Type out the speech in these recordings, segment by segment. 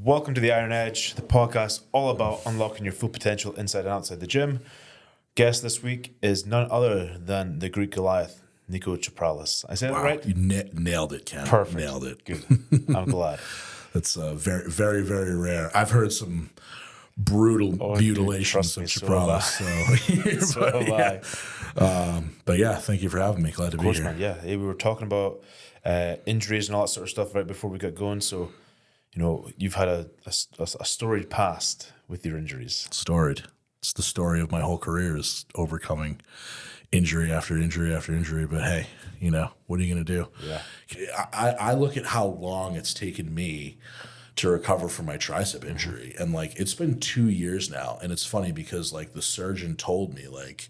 Welcome to the Iron Edge, the podcast all about unlocking your full potential inside and outside the gym. Guest this week is none other than the Greek Goliath, Niko Chaprales. I said it right? You nailed it, Ken. Perfect. Nailed it. Good. I'm glad. That's very, very, very rare. I've heard some brutal mutilations of Chaprales. But yeah, thank you for having me. Glad to be here. Man, yeah. We were talking about injuries and all that sort of stuff right before we got going. So, you know, you've had a storied past with your injuries. Storied. It's the story of my whole career is overcoming injury after injury after injury. But hey, you know, what are you going to do? Yeah. I look at how long it's taken me to recover from my tricep injury. And like, it's been 2 years now. And it's funny because like the surgeon told me like,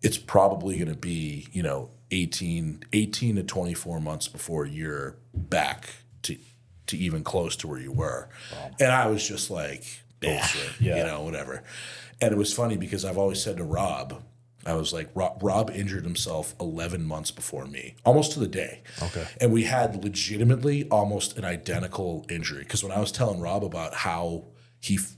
it's probably going to be, you know, 18 to 24 months before you're back to even close to where you were. Wow. And I was just like, bullshit, you know, whatever. And it was funny because I've always said to Rob, I was like, Rob injured himself 11 months before me, almost to the day. Okay. And we had legitimately almost an identical injury. Because when I was telling Rob about how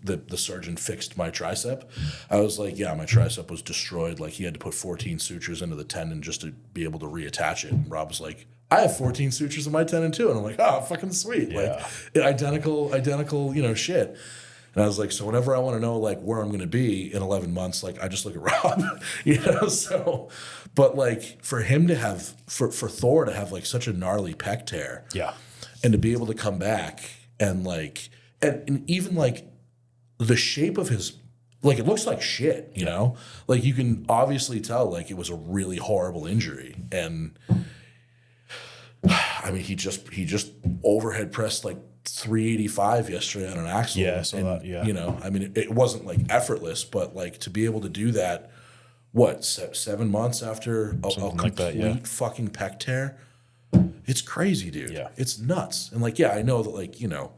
the surgeon fixed my tricep, I was like, yeah, my tricep was destroyed. Like he had to put 14 sutures into the tendon just to be able to reattach it. And Rob was like, I have 14 sutures in my tendon too. And I'm like, oh, fucking sweet. Yeah. Like identical, you know, shit. And I was like, so whenever I want to know like where I'm going to be in 11 months, like I just look at Rob, you know? So, but like for him to have, for Thor to have like such a gnarly pec tear, Yeah. and to be able to come back and like, and even like the shape of his, like it looks like shit, you know? Like you can obviously tell like it was a really horrible injury. And I mean, he just overhead pressed like 385 yesterday on an axle. Yeah, so that, yeah. You know, I mean, it wasn't like effortless, but like to be able to do that, what, 7 months after a complete fucking pec tear, it's crazy, dude. Yeah. It's nuts. And like, yeah, I know that like, you know,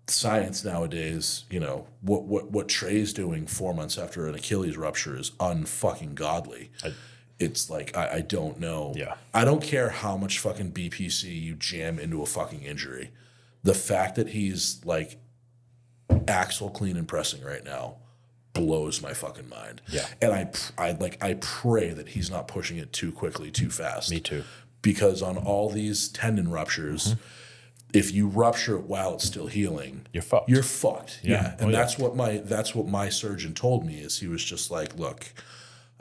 science nowadays, you know, what Trey's doing 4 months after an Achilles rupture is unfucking godly. It's like, I don't know. Yeah. I don't care how much fucking BPC you jam into a fucking injury. The fact that he's like axle clean and pressing right now blows my fucking mind. Yeah. And I pray that he's not pushing it too quickly, too fast. Me too. Because on all these tendon ruptures, if you rupture it while it's still healing, You're fucked. You're fucked. Yeah. And that's what my surgeon told me is he was just like, look,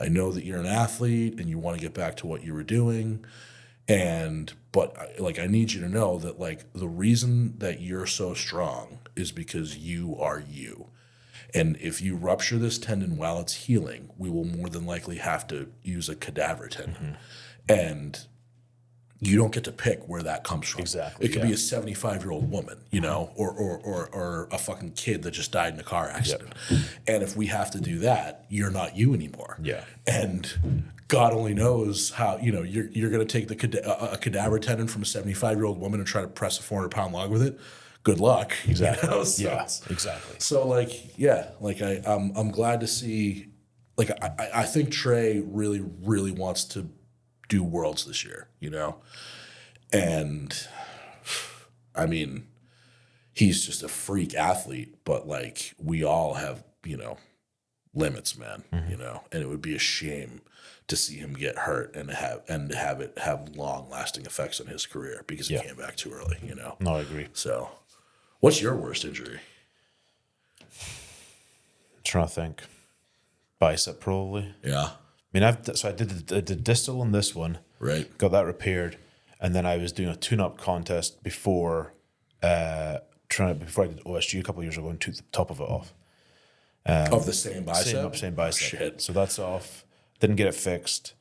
I know that you're an athlete and you want to get back to what you were doing. But like, I need you to know that like the reason that you're so strong is because you are you. And if you rupture this tendon while it's healing, we will more than likely have to use a cadaver tendon. And you don't get to pick where that comes from. Exactly. It could be a 75-year-old woman, you know, or a fucking kid that just died in a car accident. Yep. And if we have to do that, you're not you anymore. Yeah. And God only knows how, you know, you're going to take a cadaver tendon from a 75-year-old woman and try to press a 400-pound log with it. Good luck. Exactly. You know? So, yeah, exactly. So like, yeah, like I'm glad to see, like I think Trey really, really wants to do worlds this year, you know? And I mean, he's just a freak athlete, but like we all have, you know, limits, man, you know, and it would be a shame to see him get hurt and have it have long lasting effects on his career because he came back too early, you know? No, I agree. So what's your worst injury? I'm trying to think. Bicep, probably. Yeah. I mean, I did the distal on this one. Right. Got that repaired, and then I was doing a tune-up contest before I did OSG a couple of years ago and took the top of it off. Of the same bicep? Same bicep. Shit. So that's off. Didn't get it fixed.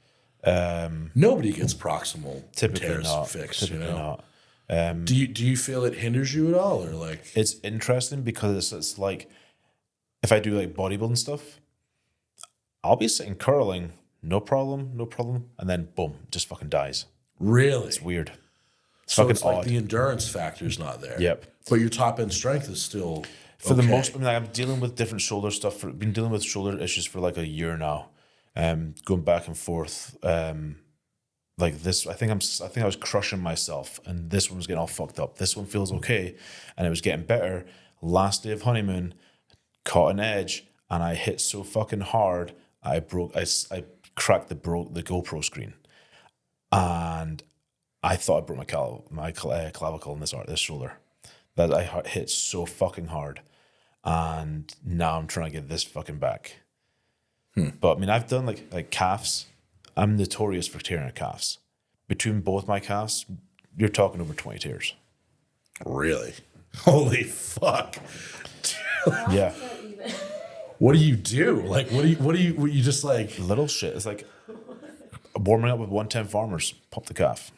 Nobody gets proximal Typically tears not. fixed, Typically you know? not. Do you feel it hinders you at all, or like? It's interesting because it's like if I do like bodybuilding stuff, I'll be sitting curling, no problem, and then boom, just fucking dies. Really? It's weird. So it's like the endurance factor's not there. Yep. But your top end strength is still for the most. I mean, I'm dealing with different shoulder stuff. Been dealing with shoulder issues for like a year now. Going back and forth. like this. I think I was crushing myself, and this one was getting all fucked up. This one feels okay, and it was getting better. Last day of honeymoon, caught an edge, and I hit so fucking hard. I cracked the GoPro screen, and I thought I broke my clavicle in this shoulder. That I hit so fucking hard, and now I'm trying to get this fucking back. But I mean, I've done like calves. I'm notorious for tearing calves. Between both my calves, you're talking over 20 tears. Really? Holy fuck! Yeah. What do you do? Like, what do you just like Little shit. It's like warming up with 110 farmers. Pop the calf.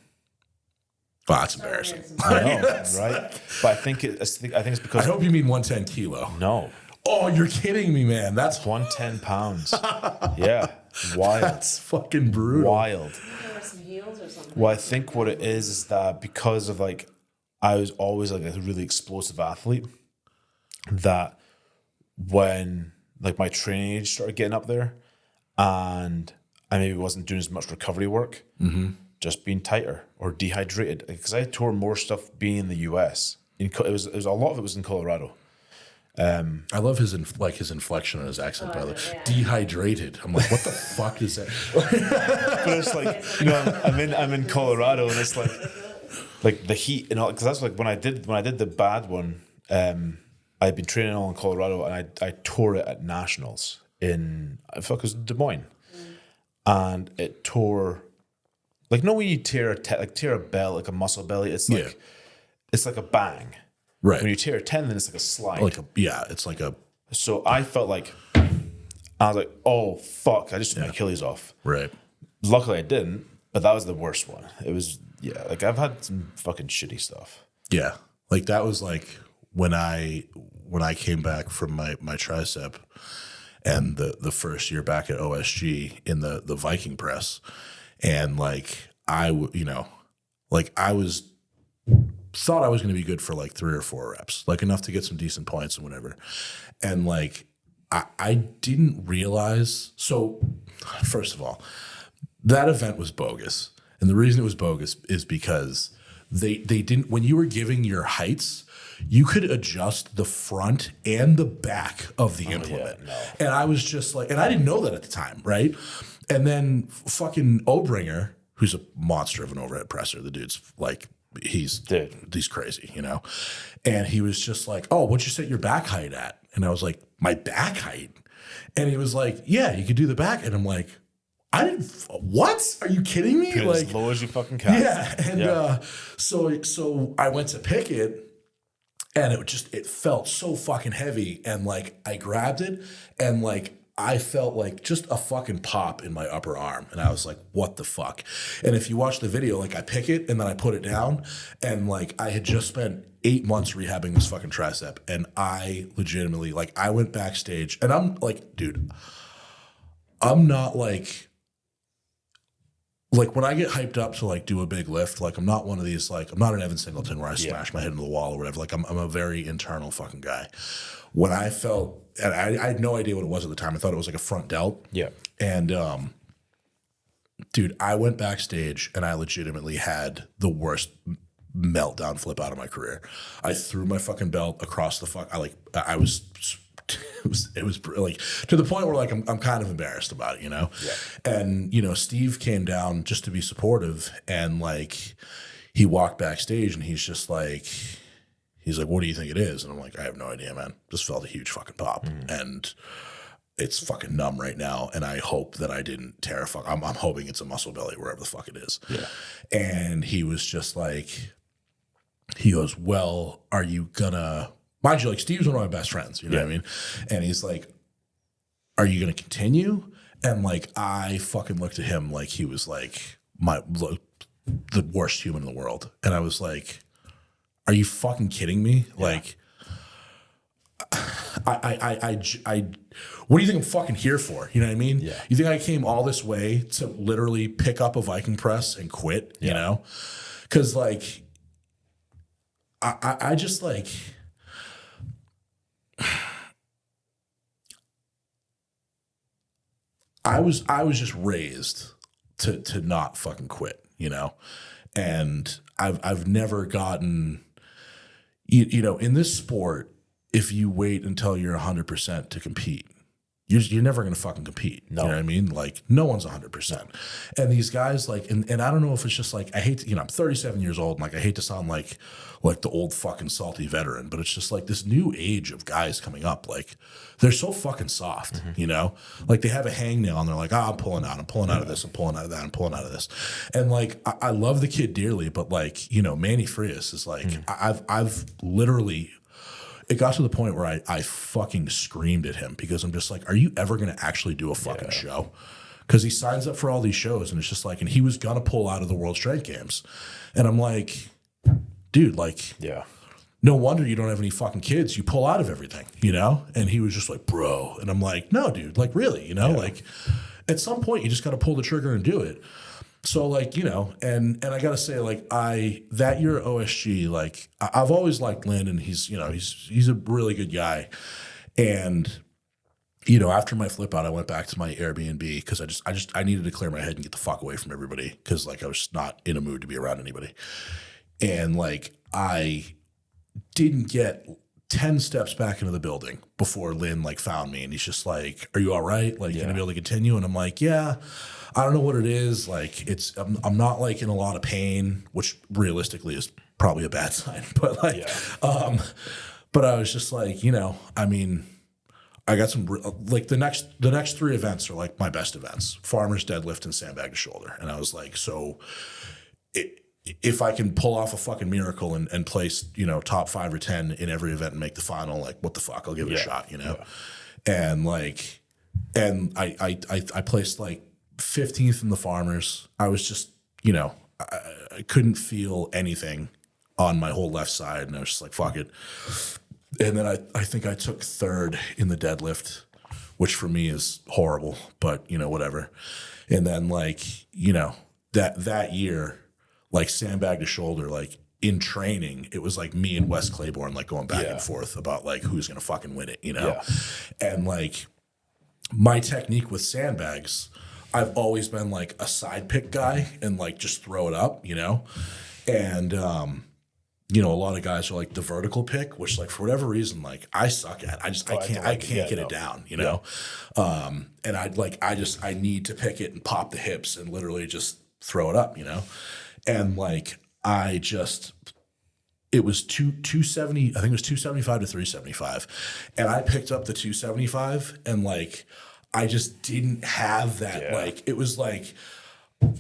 Wow, that's embarrassing. I know, right? But I think it's because I hope you mean 110 kilo. no, Oh, you're kidding me, man. That's 110 pounds. Yeah, wild. That's fucking brutal. Wild. There were some heels or something. Well, I think what it is that because of like, I was always like a really explosive athlete, that when like my training age started getting up there, and I maybe wasn't doing as much recovery work, just being tighter or dehydrated, because I tore more stuff being in the US. It was a lot of it was in Colorado. I love his inflection on his accent, by the way. Yeah. Dehydrated. I'm like, what the fuck is that? But it's like, you know, I'm in Colorado, and it's like the heat and all, because that's like when I did the bad one. I'd been training all in Colorado, and I tore it at nationals in it was Des Moines, and it tore like when you tear a bell, like a muscle belly, it's like it's like a bang. Right. When you tear a tendon, it's like a slide. It's like a So I felt like I was like, oh fuck, I just took my Achilles off. right. Luckily I didn't, but that was the worst one. It was like I've had some fucking shitty stuff. Yeah. Like that was like when I came back from my tricep and the first year back at OSG in the Viking press, and like I was thought I was going to be good for like 3 or 4 reps, like enough to get some decent points and whatever. And like, I didn't realize. So first of all, that event was bogus. And the reason it was bogus is because they didn't, when you were giving your heights, you could adjust the front and the back of the implement. no. And I was just like, and I didn't know that at the time. Right. And then fucking Obringer, who's a monster of an overhead presser, the dude's like, he's crazy, you know? And he was just like, oh, what'd you set your back height at? And I was like, my back height? And he was like, yeah, you could do the back. And I'm like, what? Are you kidding me? Put it like as low as you fucking can. Yeah. And so I went to pick it, and it felt so fucking heavy. And like I grabbed it, and like I felt like just a fucking pop in my upper arm. And I was like, what the fuck? And if you watch the video, like I pick it and then I put it down, and like I had just spent 8 months rehabbing this fucking tricep. And I legitimately, like I went backstage, and I'm like, dude, I'm not like when I get hyped up to like do a big lift, like I'm not one of these, like I'm not an Evan Singleton where I smash my head into the wall or whatever. Like I'm a very internal fucking guy. When I felt, and I had no idea what it was at the time. I thought it was like a front delt. Yeah. And dude, I went backstage and I legitimately had the worst meltdown flip out of my career. I threw my fucking belt across the I was it was like to the point where like I'm kind of embarrassed about it, you know? Yeah. And, you know, Steve came down just to be supportive, and like he walked backstage and he's like, what do you think it is? And I'm like, I have no idea, man. Just felt a huge fucking pop. And it's fucking numb right now. And I hope that I didn't tear a fuck. I'm hoping it's a muscle belly, wherever the fuck it is. Yeah. And he was just like, he goes, well, are you gonna, mind you, like Steve's one of my best friends, you know what I mean? And he's like, are you gonna continue? And like, I fucking looked at him like he was like the worst human in the world. And I was like, are you fucking kidding me? Yeah. Like, what do you think I'm fucking here for? You know what I mean? Yeah. You think I came all this way to literally pick up a Viking press and quit, you know? Because like, I just like, I was just raised to not fucking quit. you know? And I've never gotten, you know, in this sport, if you wait until you're 100% to compete, you're never going to fucking compete. No. You know what I mean? Like, no one's 100%. And these guys, like, and I don't know if it's just like, I hate to, you know, I'm 37 years old, and like, I hate to sound like the old fucking salty veteran, but it's just like this new age of guys coming up. Like, they're so fucking soft, you know? Like, they have a hangnail and they're like, I'm pulling out of this, I'm pulling out of that, I'm pulling out of this. And like, I love the kid dearly, but like, you know, Manny Frias is like, I've literally, it got to the point where I fucking screamed at him because I'm just like, are you ever going to actually do a fucking show? Because he signs up for all these shows and it's just like, and he was going to pull out of the World Strength Games. And I'm like, dude, like, no wonder you don't have any fucking kids. You pull out of everything, you know? And he was just like, bro. And I'm like, no, dude, like, really, you know? Like, at some point, you just got to pull the trigger and do it. So like, you know, and I gotta say, like, that year at OSG, like, I've always liked Lynn, and he's, you know, he's a really good guy. And, you know, after my flip out, I went back to my Airbnb because I needed to clear my head and get the fuck away from everybody because like I was not in a mood to be around anybody. And like, I didn't get 10 steps back into the building before Lynn like found me, and he's just like, are you all right? Like, you gonna be able to continue? And I'm like, yeah. I don't know what it is. Like, I'm not like in a lot of pain, which realistically is probably a bad sign. But like, but I was just like, you know, I mean, I got some like the next 3 events are like my best events: farmers, deadlift, and sandbag to shoulder. And I was like, so if I can pull off a fucking miracle and place, you know, top 5 or 10 in every event and make the final, like, what the fuck? I'll give it a shot, you know. And like, and I placed like 15th in the farmers. I was just, you know, I couldn't feel anything on my whole left side, and I was just like, fuck it. And then I think I took 3rd in the deadlift, which for me is horrible, but you know, whatever. And then like, you know, that year, like sandbag to shoulder, like in training, it was like me and Wes Claiborne like going back and forth about like who's gonna fucking win it, you know. And like, my technique with sandbags, I've always been like a side pick guy and like just throw it up, you know? And, you know, a lot of guys are like the vertical pick, which like for whatever reason, like I suck at. I can't get it down, you know? And I need to pick it and pop the hips and literally just throw it up, you know? And like, it was 270, I think it was 275 to 375. And I picked up the 275 and like, I just didn't have that. Like, it was like,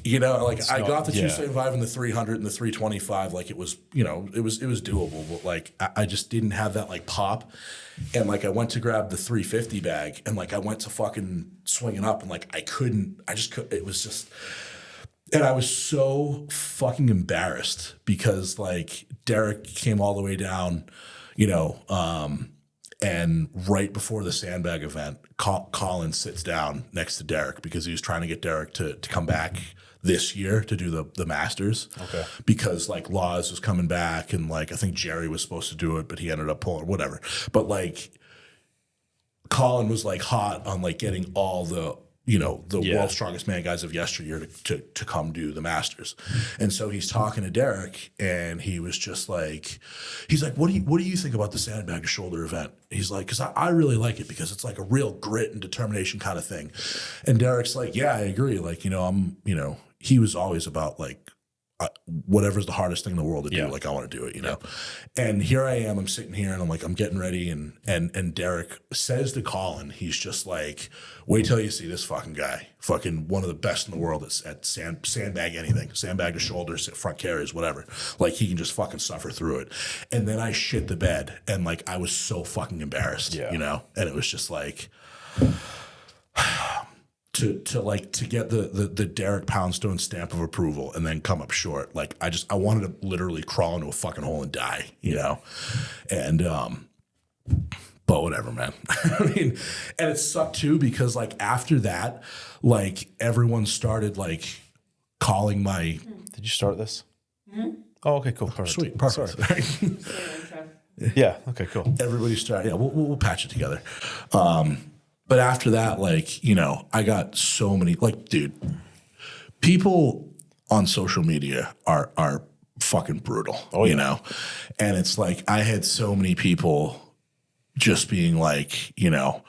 you know, like I got the 275 and the 300 and the 325. Like it was, you know, it was doable, but like, I just didn't have that like pop. And like, I went to grab the 350 bag and like, I went to fucking swing it up and like, I just couldn't, it was just, and I was so fucking embarrassed because like Derek came all the way down, you know, and right before the sandbag event, Colin sits down next to Derek because he was trying to get Derek to come back this year to do the Masters. Okay. Because like Laws was coming back and like I think Jerry was supposed to do it, but he ended up pulling whatever. But like Colin was like hot on like getting all the, you know, the world's strongest man guys of yesteryear to come do the Masters. And so he's talking to Derek and he was just like, he's like, what do you think about the sandbag to shoulder event? He's like, because I really like it because it's like a real grit and determination kind of thing. And Derek's like, yeah, I agree. Like, you know, he was always about like, whatever's the hardest thing in the world to do, like I want to do it, you know? And here I am, I'm sitting here and I'm like, I'm getting ready. And Derek says to Colin, he's just like, wait till you see this fucking guy, fucking one of the best in the world at sandbag anything, sandbag to shoulders, front carries, whatever. Like he can just fucking suffer through it. And then I shit the bed and like, I was so fucking embarrassed, you know? And it was just like, to get the Derek Poundstone stamp of approval and then come up short. Like I wanted to literally crawl into a fucking hole and die, you know? And, but whatever, man. I mean, and it sucked too, because like after that, like everyone started like calling my, Did you start this? Mm-hmm. Oh, okay, cool. Perfect. Sweet. Perfect. Sorry. Yeah. Okay, cool. Everybody started. Yeah. We'll patch it together. But after that, like, you know, I got so many, like, dude, people on social media are fucking brutal, you know? And it's like, I had so many people just being like, you know,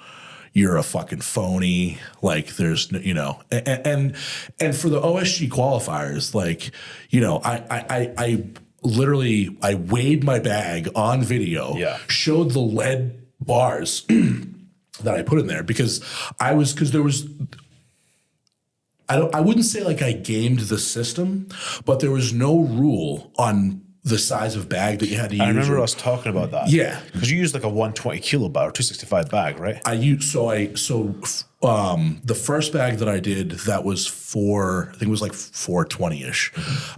you're a fucking phony. Like there's, you know, and for the OSG qualifiers, like, you know, I literally, I weighed my bag on video, showed the lead bars that I put in there because there was, I wouldn't say like I gamed the system, but there was no rule on the size of bag that you had to use. I remember us talking about that. Yeah. Because you used like a 120 kilo bag or 265 bag, right? The first bag that I did that was I think it was like 420-ish.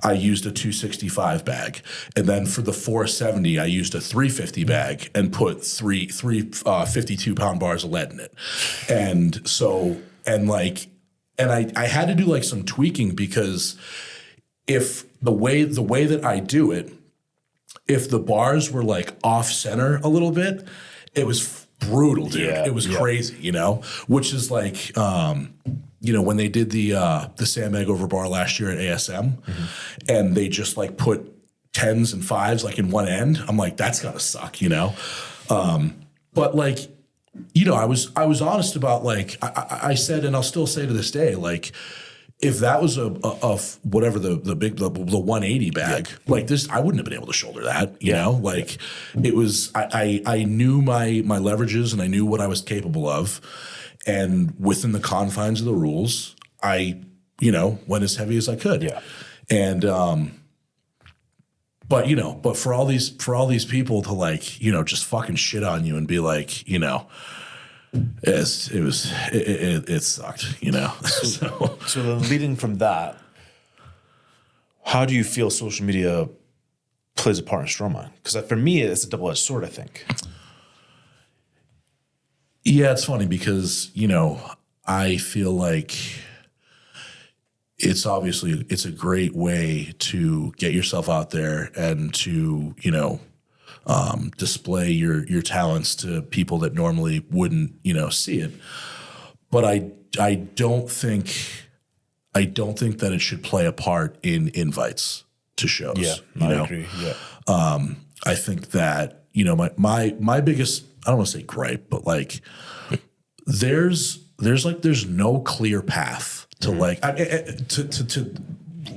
I used a 265 bag. And then for the 470, I used a 350 bag and put three 52-pound bars of lead in it. And I had to do like some tweaking because if the way that I do it, if the bars were like off center a little bit, it was brutal, dude. It was crazy, you know, which is like, you know, when they did the sandbag over bar last year at ASM and they just like put 10s and 5s like in one end, I'm like, that's gotta suck, you know? But like, you know, I was honest about like, I said, and I'll still say to this day, like, if that was a whatever the 180 bag, like this, I wouldn't have been able to shoulder that, you know, like it was, I knew my leverages and I knew what I was capable of. And within the confines of the rules, I, you know, went as heavy as I could. Yeah. And, but, you know, but for all these people to like, you know, just fucking shit on you and be like, you know, it sucked, you know. So then leading from that, how do you feel social media plays a part in strongman? Because for me, it's a double-edged sword, I think. Yeah, it's funny because, you know, I feel like it's a great way to get yourself out there and to, you know, display your talents to people that normally wouldn't, you know, see it. But I don't think that it should play a part in invites to shows. Yeah, I agree. Yeah. I think that, you know, my biggest, I don't want to say gripe, but like there's no clear path to like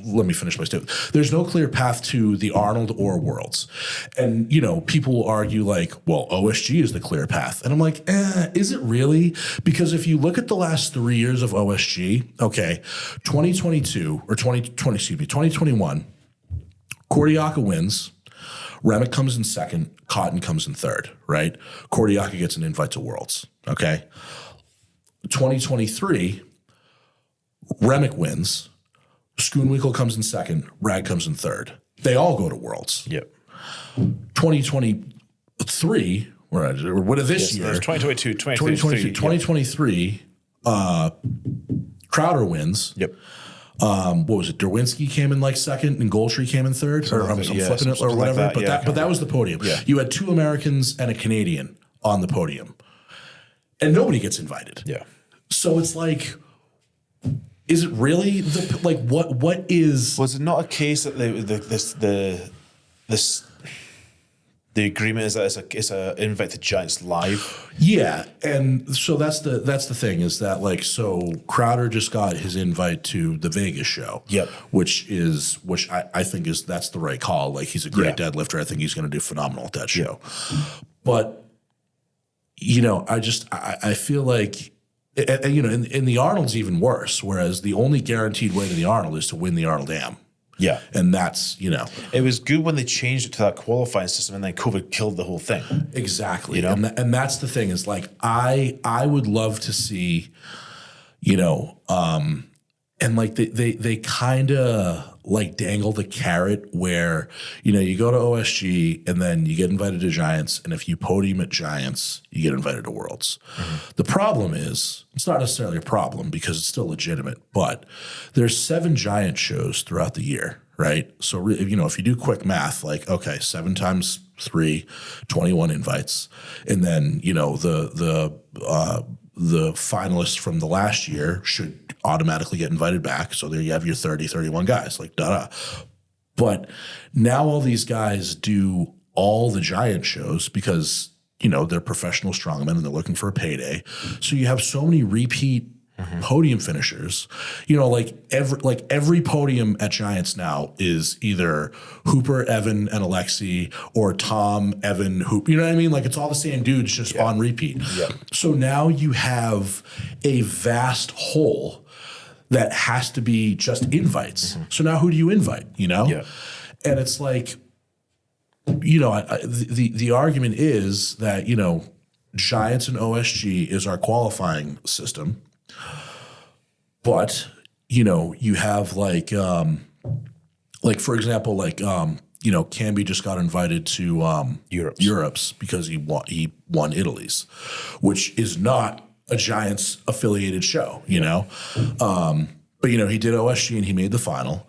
let me finish my statement. There's no clear path to the Arnold or Worlds. And, you know, people will argue like, well, OSG is the clear path. And I'm like, is it really? Because if you look at the last 3 years of OSG, okay, 2021, Kordiaka wins, Remick comes in second, Cotton comes in third, right? Kordiaka gets an invite to Worlds, okay? 2023, Remick wins, Schoonwinkel comes in second, Rag comes in third. They all go to Worlds. Yep. 2023, what is this year? 2022, 2023. 2023, Crowder wins. Yep. What was it? Derwinski came in like second and Goldtree came in third, or I'm flipping it or whatever. Like that. But that was the podium. Yeah. You had 2 Americans and a Canadian on the podium, and nobody gets invited. Yeah. So it's like, is it really what is? Was it not a case that the agreement is that it's a invite to Giants live? Yeah, and so that's the thing is that like so Crowder just got his invite to the Vegas show. Yep. Which I think that's the right call. Like he's a great deadlifter. I think he's going to do phenomenal at that show. But you know, I feel like. And, you know, in the Arnold's even worse, whereas the only guaranteed way to the Arnold is to win the Arnold Am. Yeah. And that's, you know. It was good when they changed it to that qualifying system and then COVID killed the whole thing. Exactly. You know? And that's the thing is like, I would love to see, you know, and like they kind of like dangle the carrot where, you know, you go to OSG and then you get invited to Giants. And if you podium at Giants, you get invited to Worlds. Mm-hmm. The problem is, it's not necessarily a problem because it's still legitimate, but there's 7 Giant shows throughout the year, right? So, you know, if you do quick math, like, okay, 7 times 3, 21 invites. And then, you know, the the finalists from the last year should automatically get invited back. So there you have your 30, 31 guys, like da-da. But now all these guys do all the giant shows because, you know, they're professional strongmen and they're looking for a payday. So you have so many repeat podium finishers. You know, like every podium at Giants now is either Hooper, Evan, and Alexi, or Tom, Evan, Hoop. You know what I mean? Like it's all the same dudes just on repeat. Yeah. So now you have a vast hole that has to be just invites. So now who do you invite? You know? Yeah. And it's like, you know, the argument is that, you know, Giants and OSG is our qualifying system. But, you know, you have like for example, like, you know, Camby just got invited to Europe's because he won Italy's, which is not a Giants affiliated show, you know. But, you know, he did OSG and he made the final,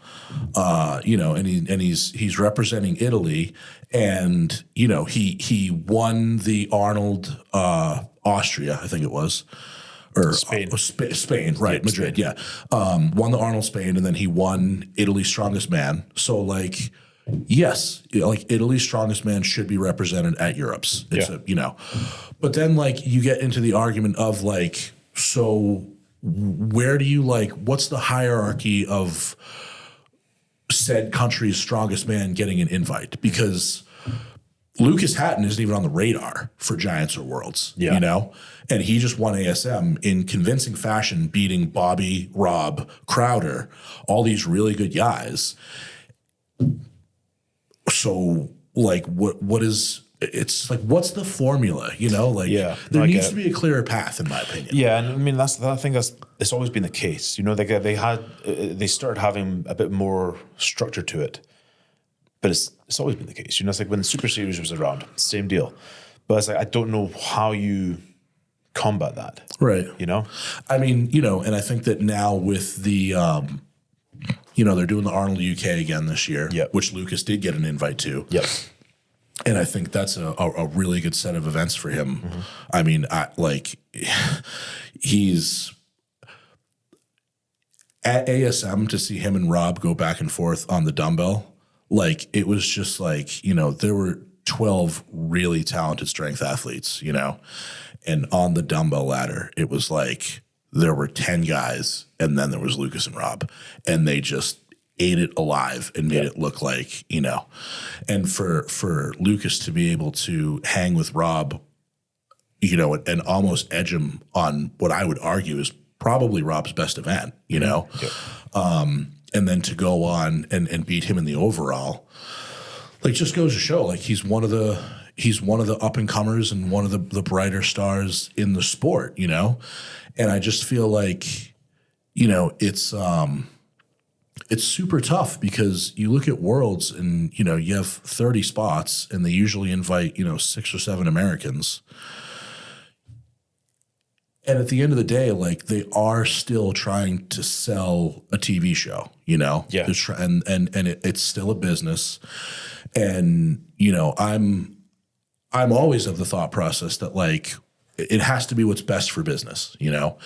you know, and he's representing Italy, and, you know, he won the Arnold Austria, I think it was. Or Spain, right? Madrid, Spain. Yeah. Won the Arnold Spain, and then he won Italy's Strongest Man. So, like, yes, you know, like Italy's Strongest Man should be represented at Europe's. It's you know, but then like you get into the argument of like, so where do you like? What's the hierarchy of said country's strongest man getting an invite? Because Lucas Hatton isn't even on the radar for Giants or Worlds, you know? And he just won ASM in convincing fashion, beating Bobby, Rob, Crowder, all these really good guys. So, like, what is, it's like, what's the formula, you know? Like, there needs to be a clearer path, in my opinion. Yeah, and I mean, I think it's always been the case. You know, they started having a bit more structure to it. But it's always been the case. You know, it's like when Super Series was around, same deal. But it's like, I don't know how you combat that. Right. You know? I mean, you know, and I think that now with the, you know, they're doing the Arnold UK again this year, which Lucas did get an invite to. Yep. And I think that's a really good set of events for him. I mean, he's at ASM to see him and Rob go back and forth on the dumbbell. Like, it was just like, you know, there were 12 really talented strength athletes, you know, and on the dumbbell ladder, it was like there were 10 guys and then there was Lucas and Rob, and they just ate it alive and made it look like, you know, and for Lucas to be able to hang with Rob, you know, and almost edge him on what I would argue is probably Rob's best event, you know, and then to go on and beat him in the overall, like, just goes to show, like, he's one of the up and comers and one of the brighter stars in the sport, you know. And I just feel like, you know, it's super tough because you look at Worlds and, you know, you have 30 spots and they usually invite, you know, 6 or 7 Americans. And at the end of the day, like, they are still trying to sell a TV show, you know? Yeah. It's still a business. And, you know, I'm always of the thought process that, like, it has to be what's best for business, you know?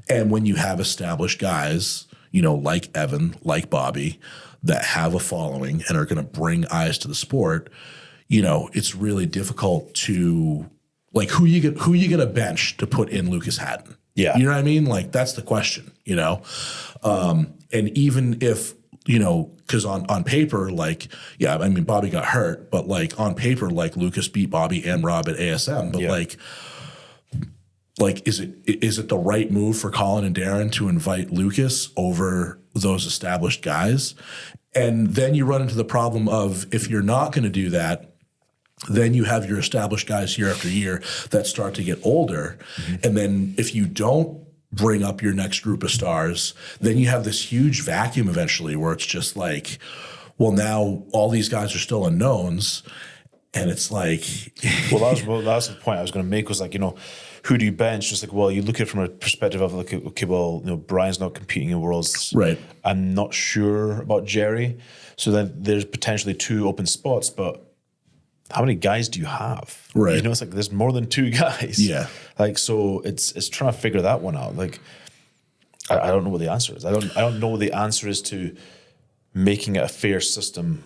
And when you have established guys, you know, like Evan, like Bobby, that have a following and are going to bring eyes to the sport, you know, it's really difficult to, like, who you gonna bench to put in Lucas Hatton? Yeah. You know what I mean? Like, that's the question, you know? And even if, you know, because on paper, like, yeah, I mean, Bobby got hurt, but, like, on paper, like, Lucas beat Bobby and Rob at ASM. But, like, is it the right move for Colin and Darren to invite Lucas over those established guys? And then you run into the problem of, if you're not going to do that, then you have your established guys year after year that start to get older. And then if you don't bring up your next group of stars, then you have this huge vacuum eventually where it's just like, well, now all these guys are still unknowns. And it's like, well, that's the point I was going to make, was like, you know, who do you bench? Just like, well, you look at it from a perspective of like, okay, well, you know, Brian's not competing in Worlds. Right. I'm not sure about Jerry. So then there's potentially 2 open spots, but how many guys do you have? Right. You know, it's like there's more than 2 guys. Yeah. Like, so it's trying to figure that one out. Like, I don't know what the answer is. I don't know what the answer is to making it a fair system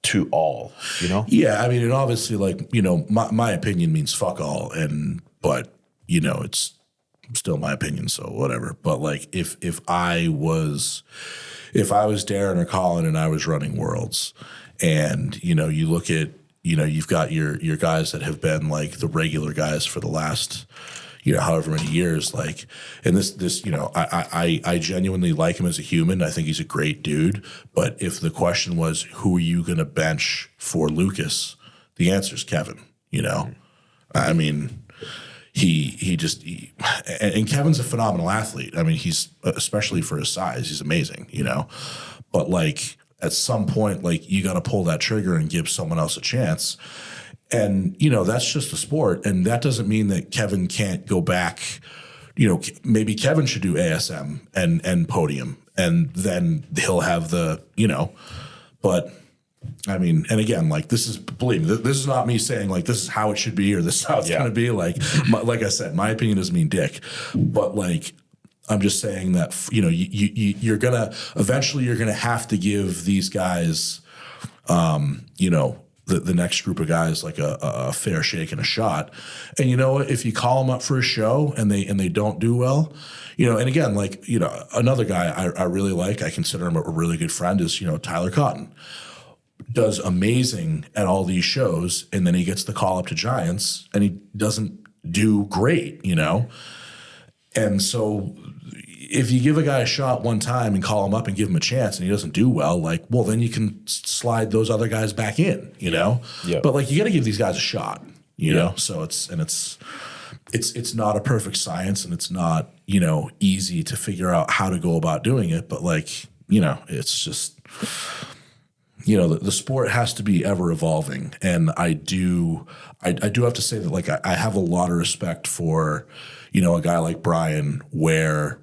to all, you know? Yeah, I mean, and obviously, like, you know, my opinion means fuck all, but you know, it's still my opinion, so whatever. But like, if I was Darren or Colin and I was running Worlds, and you know, you look at, you know, you've got your guys that have been like the regular guys for the last, you know, however many years, like, and this, you know, I genuinely like him as a human. I think he's a great dude. But if the question was, who are you going to bench for Lucas? The answer is Kevin, you know? I mean, and Kevin's a phenomenal athlete. I mean, he's, especially for his size, he's amazing, you know? But like, at some point, like, you got to pull that trigger and give someone else a chance. And, you know, that's just a sport. And that doesn't mean that Kevin can't go back. You know, maybe Kevin should do ASM and podium, and then he'll have the, you know, but I mean, and again, like, this is, believe me, this is not me saying like this is how it should be or this is how it's going to be. Like, like I said, my opinion doesn't mean dick, but like, I'm just saying that, you know, you're going to, eventually you're going to have to give these guys, you know, the next group of guys like a fair shake and a shot. And you know what, if you call them up for a show and they don't do well, you know, and again, like, you know, another guy I really like, I consider him a really good friend, is, you know, Tyler Cotton. Does amazing at all these shows, and then he gets the call up to Giants and he doesn't do great, you know? And so if you give a guy a shot one time and call him up and give him a chance and he doesn't do well, like, well, then you can slide those other guys back in, you know? Yeah. But like, you got to give these guys a shot, you know? So it's not a perfect science, and it's not, you know, easy to figure out how to go about doing it. But like, you know, it's just, you know, the sport has to be ever evolving. And I do have to say that, like, I have a lot of respect for, you know, a guy like Brian, where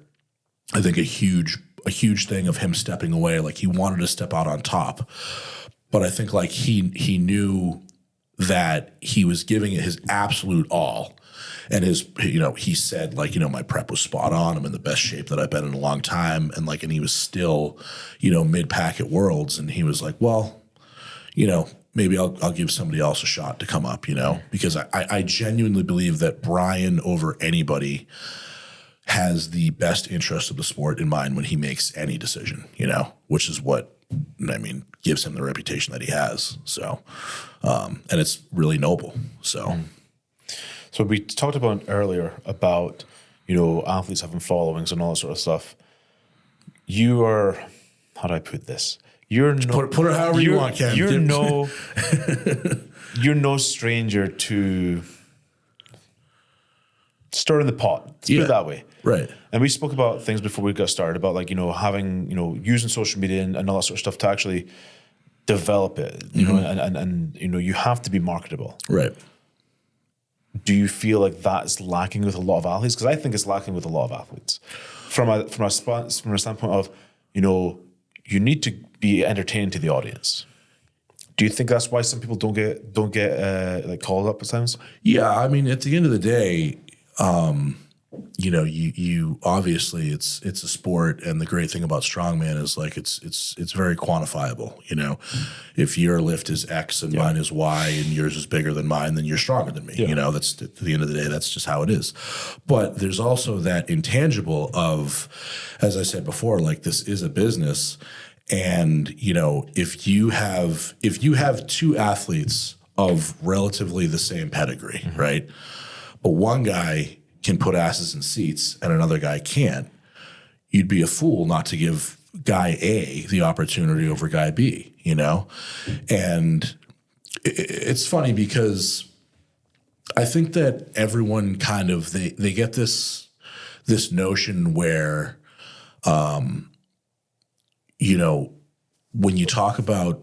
I think a huge thing of him stepping away, like, he wanted to step out on top, but I think like he knew that he was giving it his absolute all. And his, you know, he said, like, you know, my prep was spot on. I'm in the best shape that I've been in a long time. And like, and he was still, you know, mid-pack at Worlds. And he was like, well, you know, maybe I'll give somebody else a shot to come up, you know, because I genuinely believe that Brian, over anybody, has the best interest of the sport in mind when he makes any decision, you know, which is what, I mean, gives him the reputation that he has. So, and it's really noble. So. So we talked about earlier about, you know, athletes having followings and all that sort of stuff. You are, how do I put this? You're no, put it however you want, Ken. You're no stranger to stirring the pot. Let's put it that way. Right. And we spoke about things before we got started about, like, you know, having, you know, using social media and all that sort of stuff to actually develop it, you know, and, you know, you have to be marketable. Right. Do you feel like that is lacking with a lot of athletes? Because I think it's lacking with a lot of athletes. From a standpoint of, you know, you need to be entertaining to the audience. Do you think that's why some people don't get like called up at times? Yeah, I mean, at the end of the day, you know, you obviously it's a sport, and the great thing about Strongman is like it's very quantifiable. You know, if your lift is X and mine is Y and yours is bigger than mine, then you're stronger than me. You know, that's at the end of the day, that's just how it is. But there's also that intangible of, as I said before, like, this is a business, and you know, if you have two athletes of relatively the same pedigree, right? But one guy can put asses in seats and another guy can't, you'd be a fool not to give guy A the opportunity over guy B, you know? And it's funny because I think that everyone kind of, they get this notion where, you know, when you talk about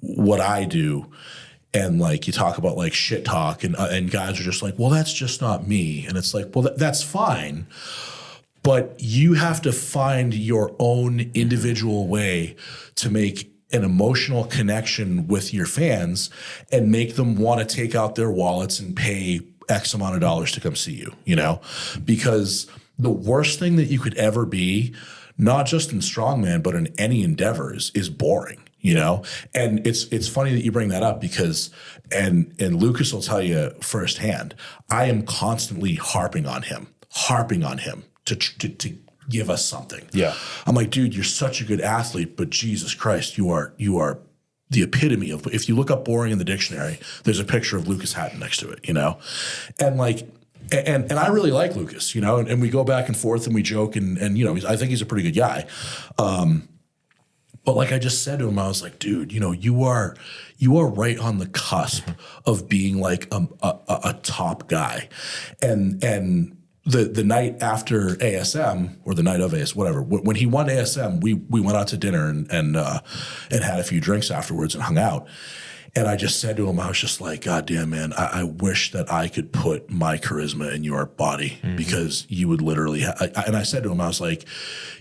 what I do, and like you talk about like shit talk, and guys are just like, well, that's just not me. And it's like, well, that's fine. But you have to find your own individual way to make an emotional connection with your fans and make them want to take out their wallets and pay X amount of dollars to come see you, you know, because the worst thing that you could ever be, not just in strongman, but in any endeavors, is boring, you know? And it's funny that you bring that up because, and Lucas will tell you firsthand, I am constantly harping on him to give us something. Yeah. I'm like, dude, you're such a good athlete, but Jesus Christ, you are the epitome of, if you look up boring in the dictionary, there's a picture of Lucas Hatton next to it, you know? And like, and I really like Lucas, you know, and we go back and forth and we joke and you know, I think he's a pretty good guy. But like I just said to him, I was like, dude, you know, you are right on the cusp of being like a top guy. And the night after ASM, or the night of ASM, whatever, when he won ASM, we went out to dinner and had a few drinks afterwards and hung out. And I just said to him, I was just like, God damn, man, I wish that I could put my charisma in your body because you would literally, and I said to him, I was like,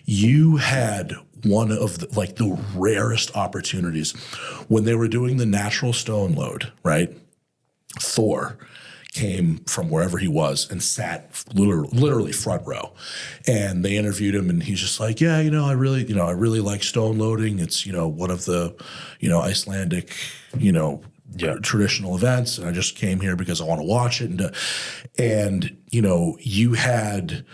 you had one of the rarest opportunities when they were doing the natural stone load, right? Thor came from wherever he was and sat literally front row, and they interviewed him, and he's just like, yeah, you know, I really like stone loading. It's, you know, one of the, you know, Icelandic, you know, traditional events, and I just came here because I want to watch it. And you know, you had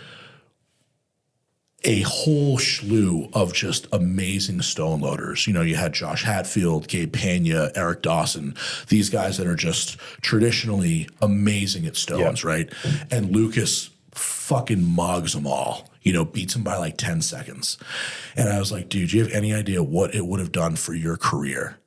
a whole slew of just amazing stone loaders. You know, you had Josh Hatfield, Gabe Pena, Eric Dawson, these guys that are just traditionally amazing at stones, right? And Lucas fucking mugs them all, you know, beats them by like 10 seconds. And I was like, dude, do you have any idea what it would have done for your career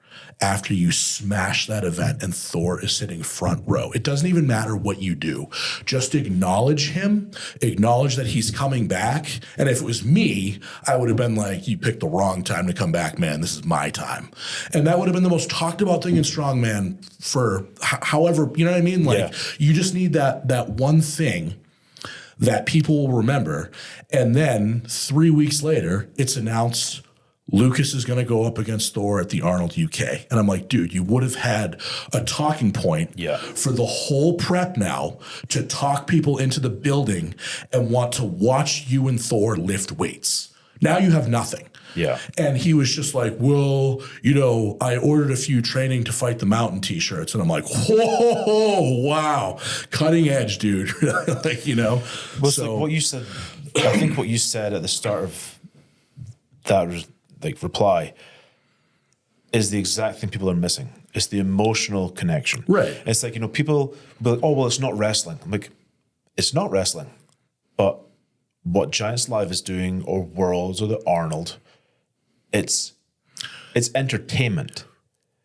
after you smash that event and Thor is sitting front row? It doesn't even matter what you do. Just acknowledge him, acknowledge that he's coming back. And if it was me, I would have been like, you picked the wrong time to come back, man. This is my time. And that would have been the most talked about thing in strongman for however, you know what I mean? Like, you just need that one thing that people will remember. And then 3 weeks later, it's announced Lucas is going to go up against Thor at the Arnold UK. And I'm like, dude, you would have had a talking point for the whole prep now to talk people into the building and want to watch you and Thor lift weights. Now you have nothing. Yeah. And he was just like, well, you know, I ordered a few training to fight the mountain t-shirts. And I'm like, whoa, wow, cutting edge, dude. Like, you know. Well, so like what you said, I think what you said at the start of that like reply is the exact thing people are missing. It's the emotional connection. Right. It's like, you know, people be like, oh, well, it's not wrestling. I'm like, it's not wrestling. But what Giants Live is doing, or Worlds, or the Arnold, it's entertainment.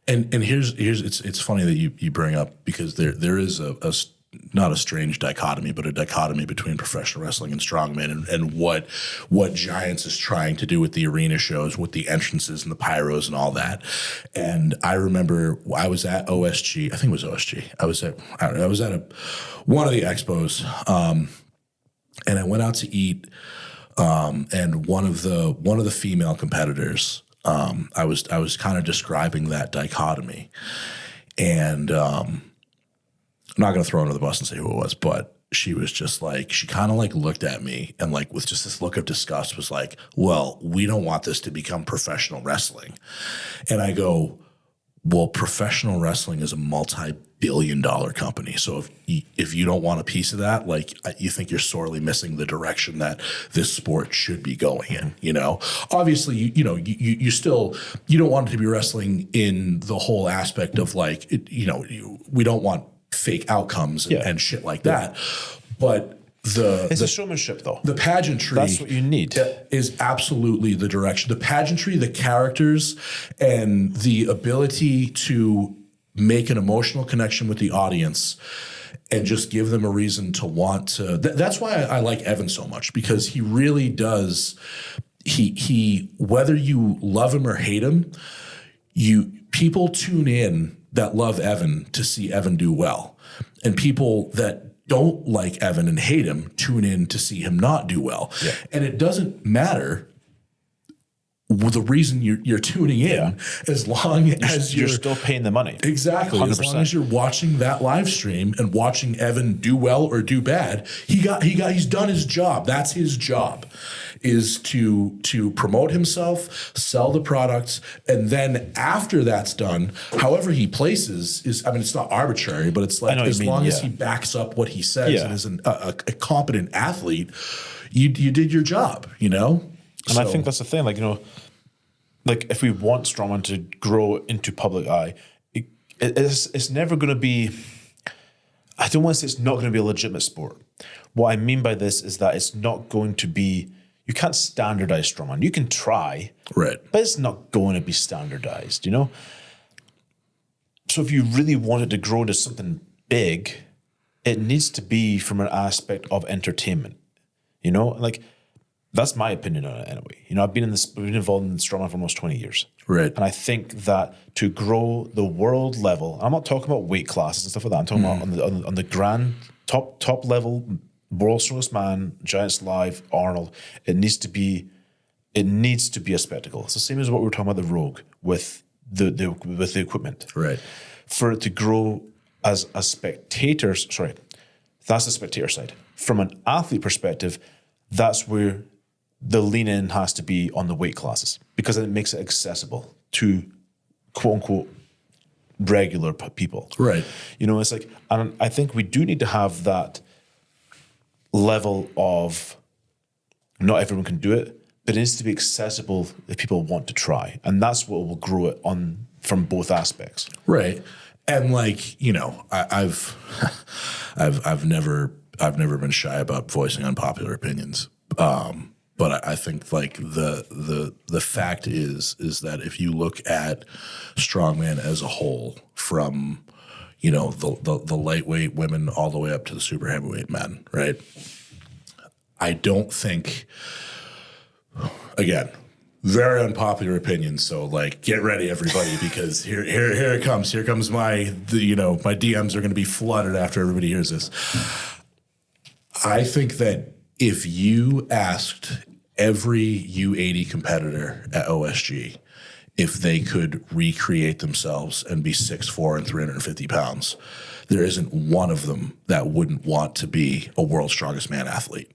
And here's it's funny that you bring up, because there is a not a strange dichotomy, but a dichotomy between professional wrestling and strongman, and what Giants is trying to do with the arena shows, with the entrances and the pyros and all that. And I remember I was at OSG, I think it was OSG. I was at one of the expos, and I went out to eat, and one of the female competitors, I was kind of describing that dichotomy, and I'm not going to throw under the bus and say who it was, but she was just like, she kind of like looked at me and like with just this look of disgust was like, well, we don't want this to become professional wrestling. And I go, well, professional wrestling is a multi-billion-dollar company. So if you don't want a piece of that, like, you think you're sorely missing the direction that this sport should be going in, you know? Obviously, you still, you don't want it to be wrestling in the whole aspect of like, we don't want fake outcomes and shit like that. But it's a showmanship, though. The pageantry, that's what you need, is absolutely the direction. The pageantry, the characters, and the ability to make an emotional connection with the audience and just give them a reason to want to. That's why I like Evan so much, because he really does. He whether you love him or hate him, people tune in that love Evan to see Evan do well. And people that don't like Evan and hate him tune in to see him not do well. Yeah. And it doesn't matter the reason you're tuning in, as long as you're still paying the money. Exactly. 100%. As long as you're watching that live stream and watching Evan do well or do bad, he's done his job. That's his job, is to promote himself, sell the products, and then after that's done, however he places is, I mean, it's not arbitrary, but it's like as long as he backs up what he says and is a competent athlete, you did your job, you know? And I think that's the thing, like, you know, like if we want strongman to grow into public eye, it's never going to be, I don't want to say it's not going to be a legitimate sport. What I mean by this is that it's not going to be, you can't standardize strongman. You can try, right, but it's not going to be standardized, you know? So if you really want it to grow to something big, it needs to be from an aspect of entertainment, you know? Like, that's my opinion on it anyway. You know, I've been involved in strongman for almost 20 years. Right. And I think that to grow the world level, I'm not talking about weight classes and stuff like that. I'm talking about on the grand top level, world's strongest man, Giants Live, Arnold. It needs to be a spectacle. It's the same as what we were talking about the Rogue with the equipment. Right. For it to grow as a spectators, sorry, that's the spectator side. From an athlete perspective, that's where the lean in has to be on the weight classes, because it makes it accessible to quote unquote regular people. Right. You know, it's like, and I think we do need to have that level of, not everyone can do it, but it needs to be accessible if people want to try. And that's what will grow it on from both aspects. Right. And like, you know, I've never been shy about voicing unpopular opinions. But I think like the fact is that if you look at strongman as a whole, from, you know, the lightweight women all the way up to the super heavyweight men, right? I don't think, again, very unpopular opinions. So like, get ready, everybody, because here it comes. Here comes my DMs are going to be flooded after everybody hears this. I think that if you asked every U80 competitor at OSG if they could recreate themselves and be 6'4" and 350 pounds, there isn't one of them that wouldn't want to be a world's strongest man athlete.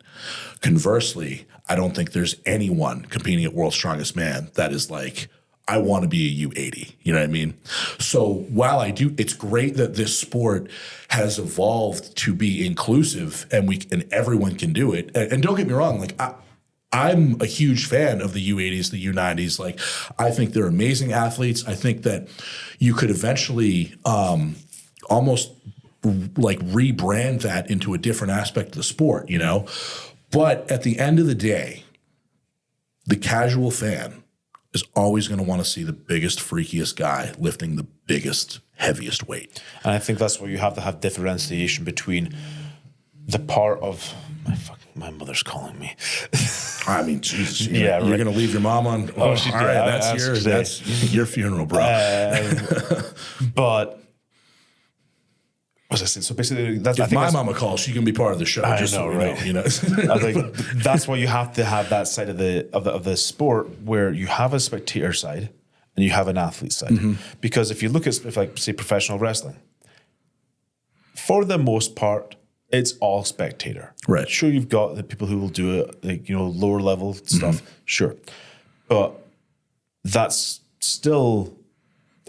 Conversely, I don't think there's anyone competing at world's strongest man that is like, I want to be a U80. You know what I mean? So while I do, it's great that this sport has evolved to be inclusive and everyone can do it. And don't get me wrong, like I'm a huge fan of the U80s, the U90s. Like, I think they're amazing athletes. I think that you could eventually almost like rebrand that into a different aspect of the sport, you know? But at the end of the day, the casual fan is always going to want to see the biggest, freakiest guy lifting the biggest, heaviest weight. And I think that's where you have to have differentiation between the part of my mother's calling me. I mean, Jesus, you're going to leave your mom on. Oh, she all did. Right, that's your funeral, bro. But what was I saying? So basically, if my mama calls, she can be part of the show. I just know, so right? You know. I think that's why you have to have that side of the sport where you have a spectator side and you have an athlete side. Mm-hmm. Because if you look at, say, professional wrestling, for the most part, it's all spectator. Right. Sure, you've got the people who will do it, like, you know, lower level stuff. Mm-hmm. Sure. But that's still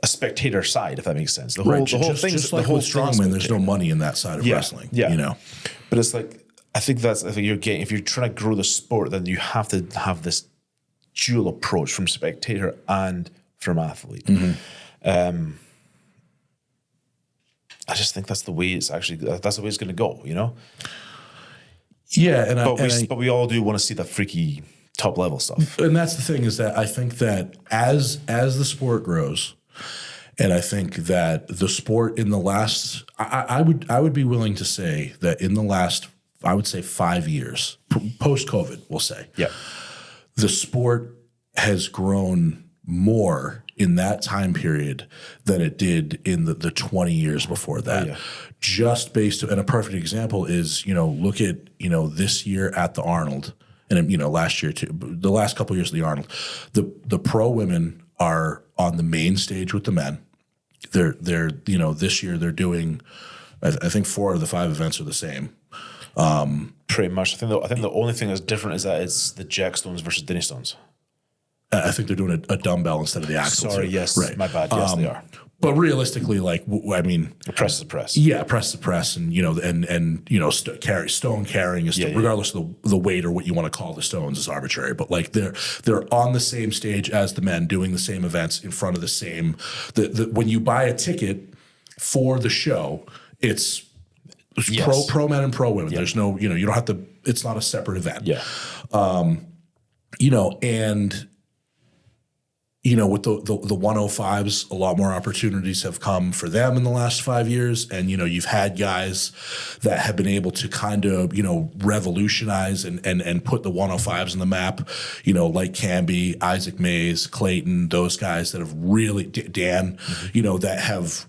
a spectator side, if that makes sense. The whole thing, just like with strongman, there's no money in that side of wrestling. Yeah. You know. But it's like, I think you're getting, if you're trying to grow the sport, then you have to have this dual approach from spectator and from athlete. Mm-hmm. I just think that's the way it's going to go, you know? Yeah. But we all do want to see that freaky top level stuff. And that's the thing, is that I think that as the sport grows, and I think that the sport in the last, I would be willing to say that in the last, I would say 5 years, post-COVID, we'll say. Yeah. The sport has grown more in that time period than it did in the 20 years before that. Oh, yeah. Just based, and a perfect example is, you know, look at, you know, this year at the Arnold, and last year too, the last couple of years of the Arnold, the pro women are on the main stage with the men. They're this year they're doing, I think 4 of the 5 events are the same. Pretty much. I think the only thing that's different is that it's the jack stones versus Denny stones. I think they're doing a dumbbell instead of the axle. Sorry, too. yes, right. My bad. Yes, they are. But realistically, like A press is a press. Yeah, press to press, and stone carrying is regardless of the weight or what you want to call the stones is arbitrary. But like they're on the same stage as the men, doing the same events in front of the same. When you buy a ticket for the show, it's pro men and pro women. There's no you don't have to. It's not a separate event. Yeah. With the 105s, a lot more opportunities have come for them in the last 5 years. And, you've had guys that have been able to kind of, revolutionize and put the 105s on the map, like Camby, Isaac Mays, Clayton, those guys that have really, Dan, that have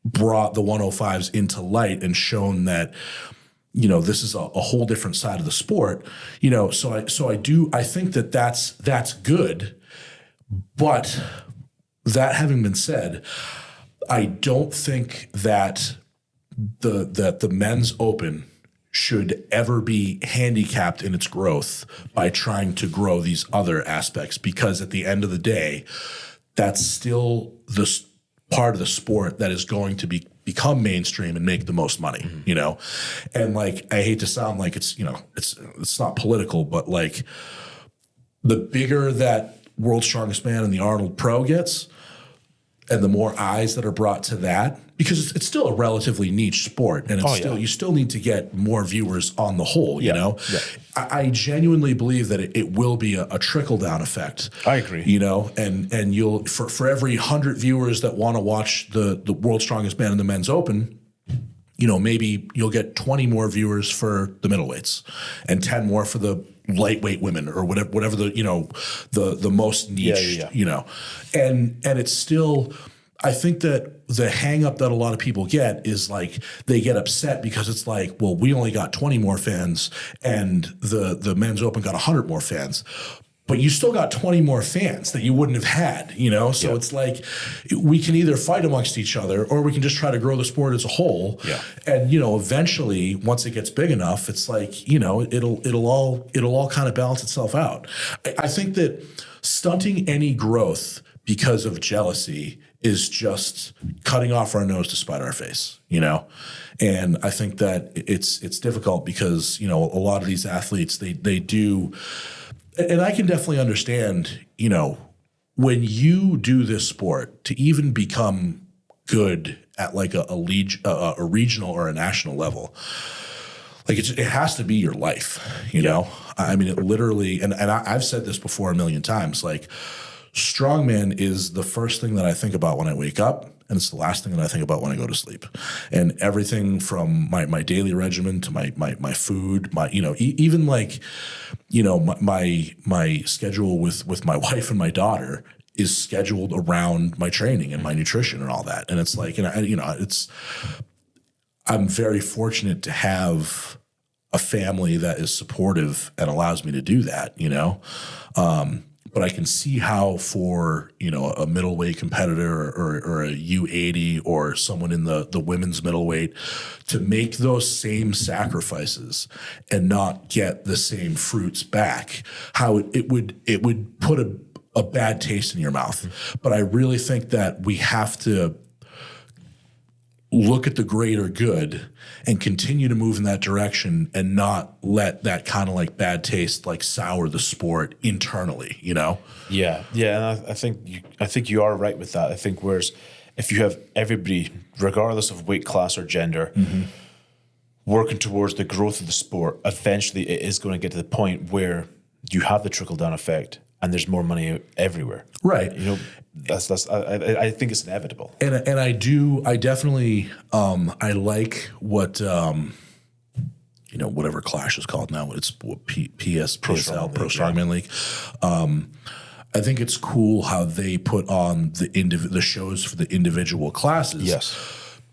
brought the 105s into light and shown that, this is a whole different side of the sport, I think that's good. But that having been said, I don't think that the men's open should ever be handicapped in its growth by trying to grow these other aspects, because at the end of the day, that's still the part of the sport that is going to become mainstream and make the most money, And like, I hate to sound like it's not political, but like the bigger that World's Strongest Man and the Arnold Pro gets, and the more eyes that are brought to that, because it's still a relatively niche sport, and you still need to get more viewers on the whole, Yeah. I genuinely believe that it will be a trickle down effect. I agree. And you'll for every 100 viewers that want to watch the World's Strongest Man and the Men's Open, maybe you'll get 20 more viewers for the middleweights and 10 more for the lightweight women or whatever the most niche, and it's still, I think that the hang up that a lot of people get is like, they get upset because it's like, well, we only got 20 more fans and the Men's Open got 100 more fans. But you still got 20 more fans that you wouldn't have had, So it's like, we can either fight amongst each other or we can just try to grow the sport as a whole. Yeah. And eventually, once it gets big enough, it's like, it'll all kind of balance itself out. I think that stunting any growth because of jealousy is just cutting off our nose to spite our face, And I think that it's difficult because, a lot of these athletes, they do. And I can definitely understand, when you do this sport, to even become good at like a regional or a national level, like it has to be your life, know? I mean, it literally, and I've said this before a million times, like strongman is the first thing that I think about when I wake up. And it's the last thing that I think about when I go to sleep. And everything from my daily regimen to my food, even like, my schedule with my wife and my daughter is scheduled around my training and my nutrition and all that. And it's like, I'm very fortunate to have a family that is supportive and allows me to do that, But I can see how for, a middleweight competitor or a U80 or someone in the women's middleweight to make those same sacrifices and not get the same fruits back, how it would put a bad taste in your mouth. But I really think that we have to look at the greater good and continue to move in that direction and not let that kind of like bad taste like sour the sport internally, Yeah. And I think you are right with that. I think whereas if you have everybody, regardless of weight class or gender, working towards the growth of the sport, eventually it is going to get to the point where you have the trickle down effect and there's more money everywhere. Right. I think it's inevitable. And I definitely I like what whatever Clash is called now. It's PSL, Pro Strongman League. I think it's cool how they put on the shows for the individual classes. Yes.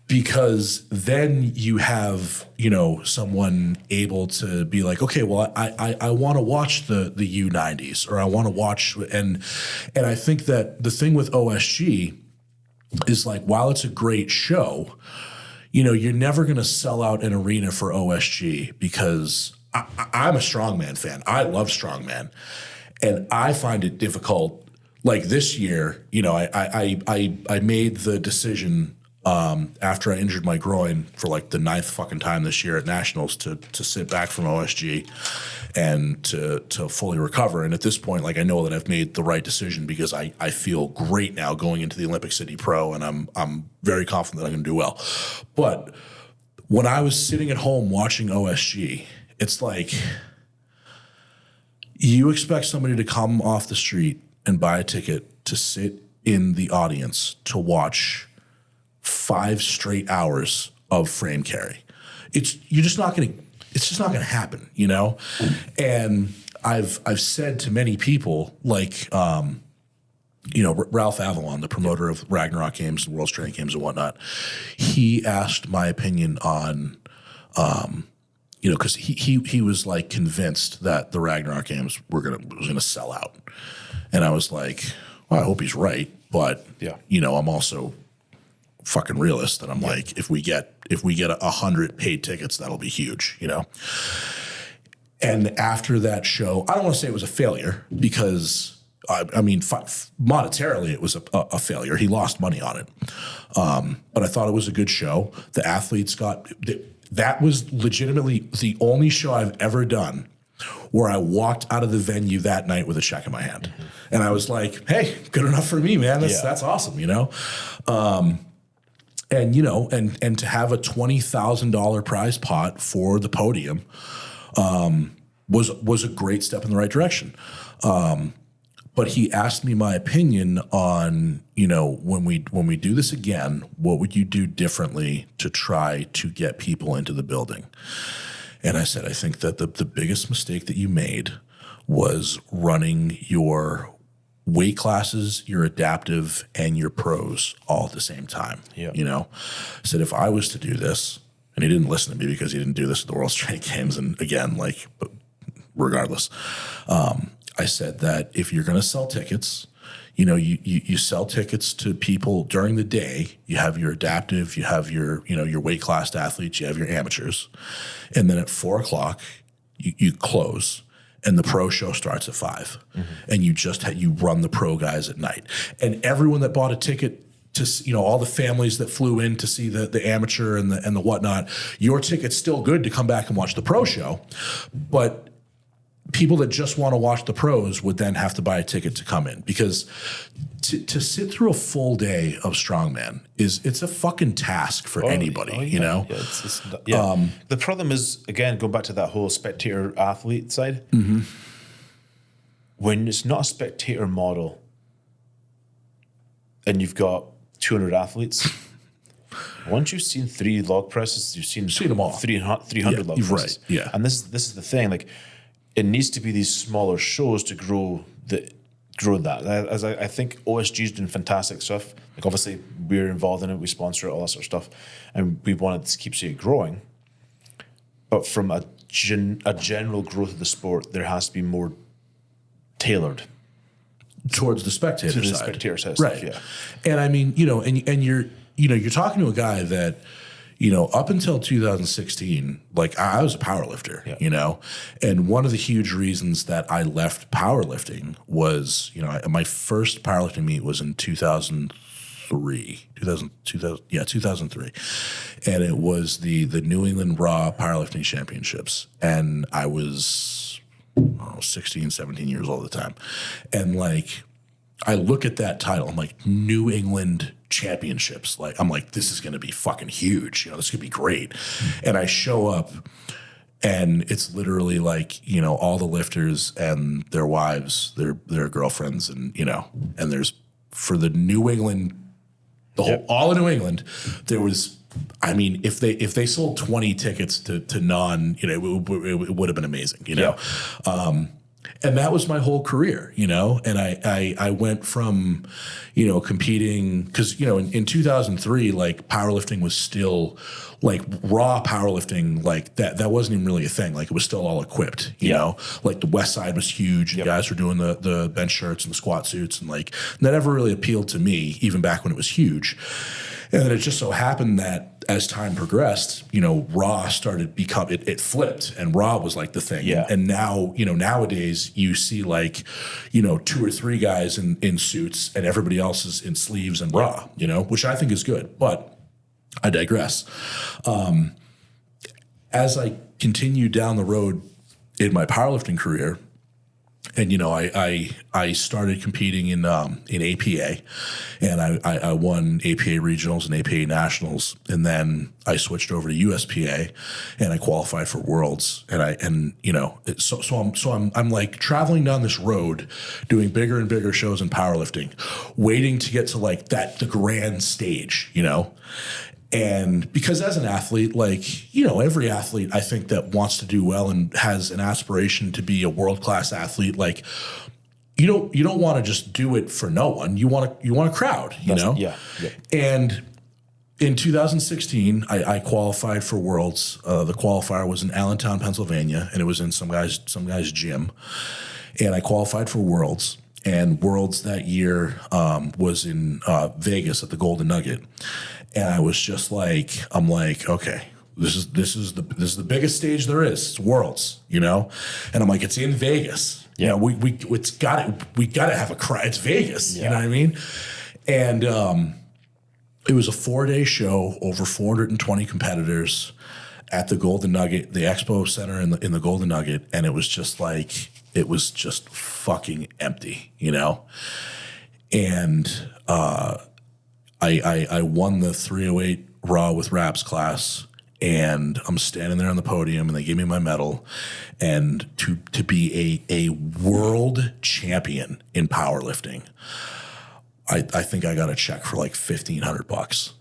because then you have, you know, someone able to be like, okay, well, I want to watch the U90s, or I want to watch, and I think that the thing with OSG is like, while it's a great show, you know, you're never going to sell out an arena for OSG, because I'm a Strongman fan. I love Strongman, and I find it difficult. Like this year, you know, I made the decision after I injured my groin for like the 9th fucking time this year at Nationals to sit back from OSG and to fully recover. And at this point, like, I know that I've made the right decision, because I feel great now going into the Olympic City Pro, and I'm very confident that I'm going to do well. But when I was sitting at home watching OSG, it's like, you expect somebody to come off the street and buy a ticket to sit in the audience to watch 5 straight hours of frame carry. It's just not going to happen, you know? And I've said to many people, like, you know, Ralph Avalon, the promoter of Ragnarok Games, World Strength Games and whatnot, he asked my opinion on, you know, because he was like convinced that the Ragnarok Games was gonna sell out, and I was like, well, I hope he's right, but you know, I'm also fucking realist, and I'm like, if we get 100 paid tickets, that'll be huge, you know. And after that show, I don't want to say it was a failure, because I mean, monetarily it was a failure. He lost money on it, but I thought it was a good show. The athletes that was legitimately the only show I've ever done where I walked out of the venue that night with a check in my hand. Mm-hmm. And I was like, hey, good enough for me, man. That's awesome, you know? And, you know, and to have a $20,000 prize pot for the podium was a great step in the right direction. But he asked me my opinion on, you know, when we do this again, what would you do differently to try to get people into the building? And I said, I think that the biggest mistake that you made was running your weight classes, your adaptive, and your pros all at the same time. Yeah. You know, I said, if I was to do this, and he didn't listen to me because he didn't do this at the World Strength Games, and again, like, but regardless, I said that if you're going to sell tickets, you know, you sell tickets to people during the day. You have your adaptive, you have your, you know, your weight class athletes, you have your amateurs, and then at 4 o'clock you close, and the pro show starts at 5, and you run the pro guys at night, and everyone that bought a ticket to, you know, all the families that flew in to see the amateur and the whatnot, your ticket's still good to come back and watch the pro show, but people that just want to watch the pros would then have to buy a ticket to come in, because to sit through a full day of Strongman it's a fucking task for anybody, you know? Yeah, the problem is, again, going back to that whole spectator athlete side, when it's not a spectator model and you've got 200 athletes, once you've seen 3 log presses, you've seen them all. 300 log presses. Right, yeah. And this is the thing, like, it needs to be these smaller shows to grow that. As I think OSG's doing fantastic stuff. Like, obviously we're involved in it, we sponsor it, all that sort of stuff, and we want to keep seeing it growing. But from a general growth of the sport, there has to be more tailored towards the spectator side. Spectator side, right? Stuff, yeah. And I mean, you know, and you're talking to a guy that, you know, up until 2016, like, I was a powerlifter, you know, and one of the huge reasons that I left powerlifting was, you know, my first powerlifting meet was in 2003, and it was the New England Raw Powerlifting Championships, and I was 16, 17 years old at the time, and like, I look at that title, I'm like, New England Championships. Like, I'm like, this is going to be fucking huge. You know, this could be great. And I show up, and it's literally like, you know, all the lifters and their wives, their girlfriends, and, you know, and there's, for the New England, all of New England, there was, I mean, if they sold 20 tickets to non, you know, it would have been amazing, you know? And that was my whole career, you know, and I went from, you know, competing because, you know, in 2003, like powerlifting was still like raw powerlifting, like that wasn't even really a thing. Like it was still all equipped, you know, like the West Side was huge. You guys were doing the bench shirts and the squat suits, and like that never really appealed to me, even back when it was huge. And then it just so happened that as time progressed, you know, Raw started it flipped, and Raw was like the thing. Yeah. And now, you know, nowadays you see like, you know, 2 or 3 guys in suits and everybody else is in sleeves and Raw, you know, which I think is good, but I digress. As I continued down the road in my powerlifting career, and, you know, I started competing in APA, and I won APA regionals and APA nationals. And then I switched over to USPA and I qualified for worlds. And you know, I'm like traveling down this road, doing bigger and bigger shows in powerlifting, waiting to get to like the grand stage, you know? And because as an athlete, like, you know, every athlete I think that wants to do well and has an aspiration to be a world-class athlete, like you don't want to just do it for no one. You want a crowd, you know? Yeah. And in 2016, I qualified for Worlds. The qualifier was in Allentown, Pennsylvania, and it was in some guy's gym. And I qualified for Worlds. And Worlds that year was in Vegas at the Golden Nugget. And I was just like, I'm like, okay, this is the biggest stage there is. It's Worlds, you know? And I'm like, it's in Vegas. Yeah. You know, we gotta have a crowd. It's Vegas. Yeah. You know what I mean? And it was a 4-day show, over 420 competitors at the Golden Nugget, the Expo Center in the Golden Nugget, and it was just fucking empty, you know? And I won the 308 Raw with Raps class, and I'm standing there on the podium, and they gave me my medal. And to be a world champion in powerlifting, I think I got a check for like $1,500.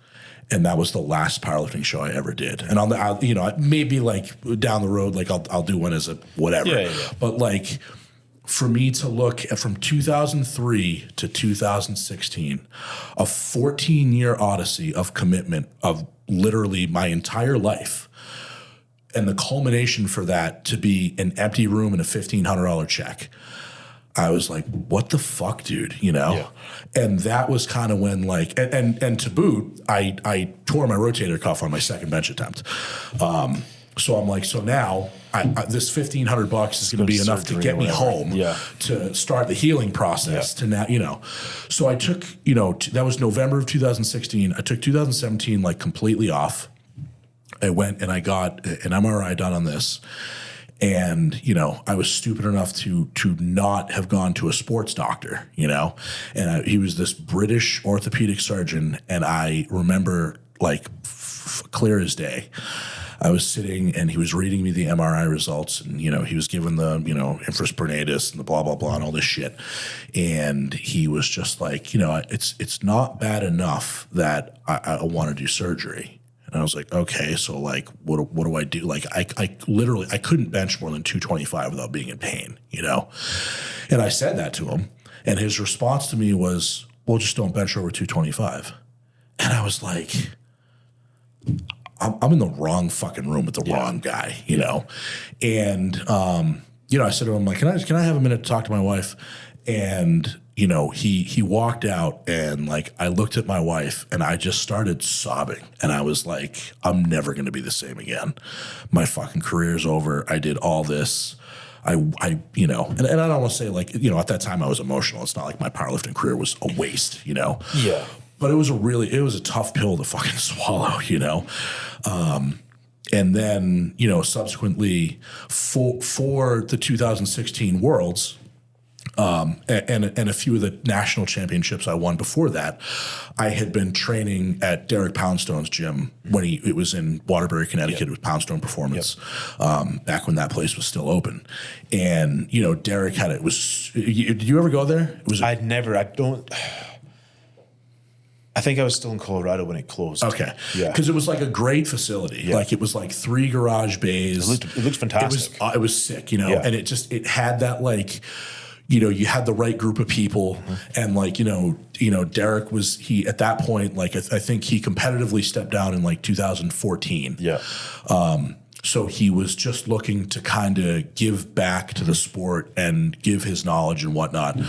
And that was the last powerlifting show I ever did. And I'll you know, maybe like down the road, like I'll do one as a whatever. Yeah. But like, for me to look at from 2003 to 2016, a 14-year odyssey of commitment of literally my entire life, and the culmination for that to be an empty room and a $1,500 check, I was like, what the fuck, dude, you know? Yeah. And that was kind of when like, and to boot, I tore my rotator cuff on my second bench attempt. So I'm like, so now this $1,500 is going to be enough to get me home to start the healing process to now, you know. So I took, you know, that was November of 2016. I took 2017 like completely off. I went and I got an MRI done on this. And, you know, I was stupid enough to not have gone to a sports doctor, you know. And he was this British orthopedic surgeon. And I remember like clear as day, I was sitting and he was reading me the MRI results, and, you know, he was given the, you know, infraspinatus and the blah, blah, blah and all this shit. And he was just like, you know, it's not bad enough that I want to do surgery. And I was like, okay, so like, what do I do? Like, I literally, I couldn't bench more than 225 without being in pain, you know? And I said that to him. And his response to me was, well, just don't bench over 225. And I was like, I'm in the wrong fucking room with the wrong guy, you know? And, you know, I said to him, like, can I have a minute to talk to my wife? And, you know, he walked out, and like, I looked at my wife and I just started sobbing. And I was like, I'm never going to be the same again. My fucking career's over. I did all this. I you know, and I don't want to say like, you know, at that time I was emotional. It's not like my powerlifting career was a waste, you know? Yeah. But it was a tough pill to fucking swallow, you know? And then, you know, subsequently for the 2016 Worlds, and a few of the national championships I won before that, I had been training at Derek Poundstone's gym when it was in Waterbury, Connecticut. It was Poundstone Performance, back when that place was still open. And, you know, Derek did you ever go there? I don't. I think I was still in Colorado when it closed. Okay. Yeah. Because it was like a great facility. Yeah. Like it was like 3 garage bays. It looked fantastic. It was sick, Yeah. and it had that like, you had the right group of people, and like, Derek was, at that point, like I think he competitively stepped down in like 2014. Yeah. So he was just looking to kind of give back to the sport and give his knowledge and whatnot.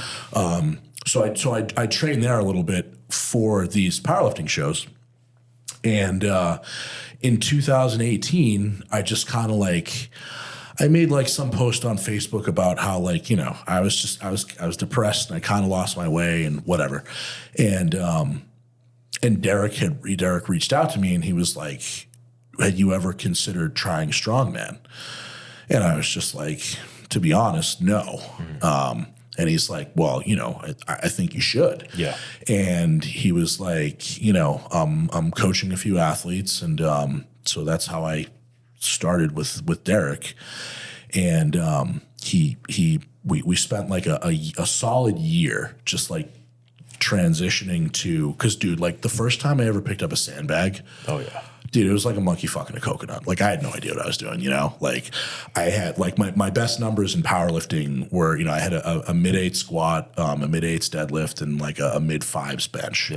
So I trained there a little bit for these powerlifting shows. And in 2018, I just kind of like, I made like some post on Facebook about how like, I was depressed and I kind of lost my way and whatever. And Derek reached out to me and he was like, had you ever considered trying Strongman? And I was just like, to be honest, no. And he's like, well, I think you should. Yeah. And he was like, I'm coaching a few athletes. And so that's how I started with Derek. And we spent like a solid year just like transitioning to, because dude, like the first time I ever picked up a sandbag. Oh yeah. Dude, it was like a monkey fucking a coconut. Like I had no idea what I was doing, Like I had like my best numbers in powerlifting were, I had a mid-8 squat, a mid-8s deadlift, and like a mid-5s bench,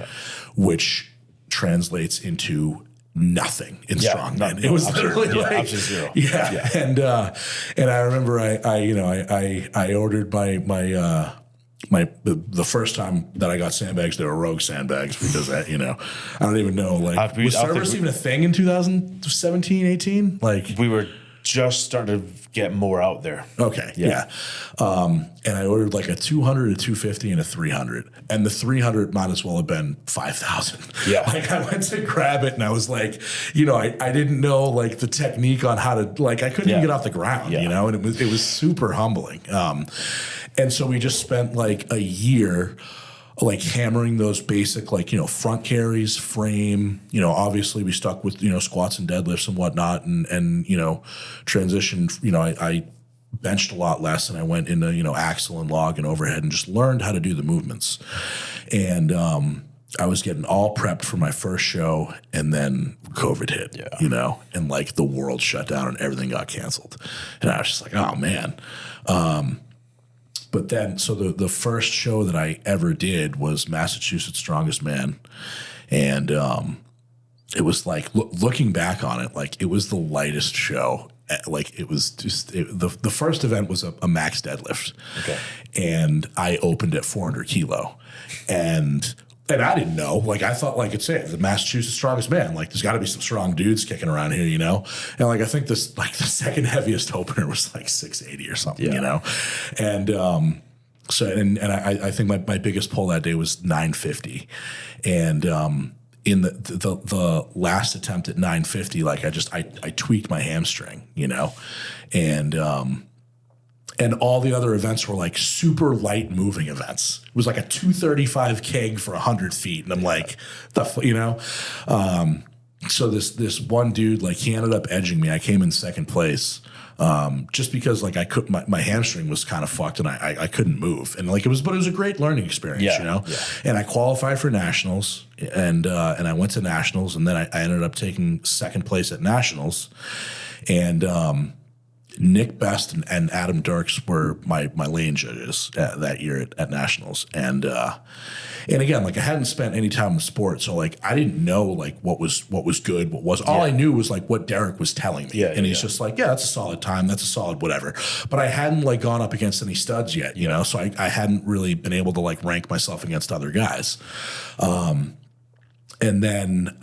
which translates into nothing in strongman. It was literally like absolutely zero. And I remember I ordered the first time that I got sandbags, they were Rogue sandbags because I don't even know, like, was Cerberus even a thing in 2017, 18? Like we were just starting to get more out there. Okay. Yeah. And I ordered like a 200, a 250 and a 300, and the 300 might as well have been 5,000. Yeah. Like I went to grab it and I was like, I didn't know like the technique on how to, like, I couldn't even get off the ground, and it was super humbling. And so we just spent like a year like hammering those basic, like, front carries, frame, obviously we stuck with, squats and deadlifts and whatnot, and transitioned, I benched a lot less and I went into, axle and log and overhead and just learned how to do the movements. And, I was getting all prepped for my first show and then COVID hit, and like the world shut down and everything got canceled. And I was just like, oh man. But then, so the first show that I ever did was Massachusetts Strongest Man. And it was like, looking back on it, like it was the lightest show. Like it was just, the first event was a max deadlift. Okay. And I opened at 400 kilo. And I didn't know. Like I thought, like it's the Massachusetts Strongest Man. Like there's got to be some strong dudes kicking around here, And like I think this, like the second heaviest opener was like 680 or something, And so and I think my biggest pull that day was 950, and in the last attempt at 950, like I tweaked my hamstring, and all the other events were like super light moving events. It was like a 235 keg for 100 feet. And I'm like, so this one dude, like he ended up edging me. I came in second place just because like I couldn't, my hamstring was kind of fucked and I couldn't move. And like but it was a great learning experience, Yeah. And I qualified for nationals and I went to nationals, and then I ended up taking second place at nationals. And, Nick Best and Adam Dirks were my lane judges that year at nationals, and again, like I hadn't spent any time in the sport, so like I didn't know like what was good, what was. All I knew was like what Derek was telling me, and he's just like, that's a solid time, that's a solid whatever. But I hadn't like gone up against any studs yet, so I hadn't really been able to like rank myself against other guys, and then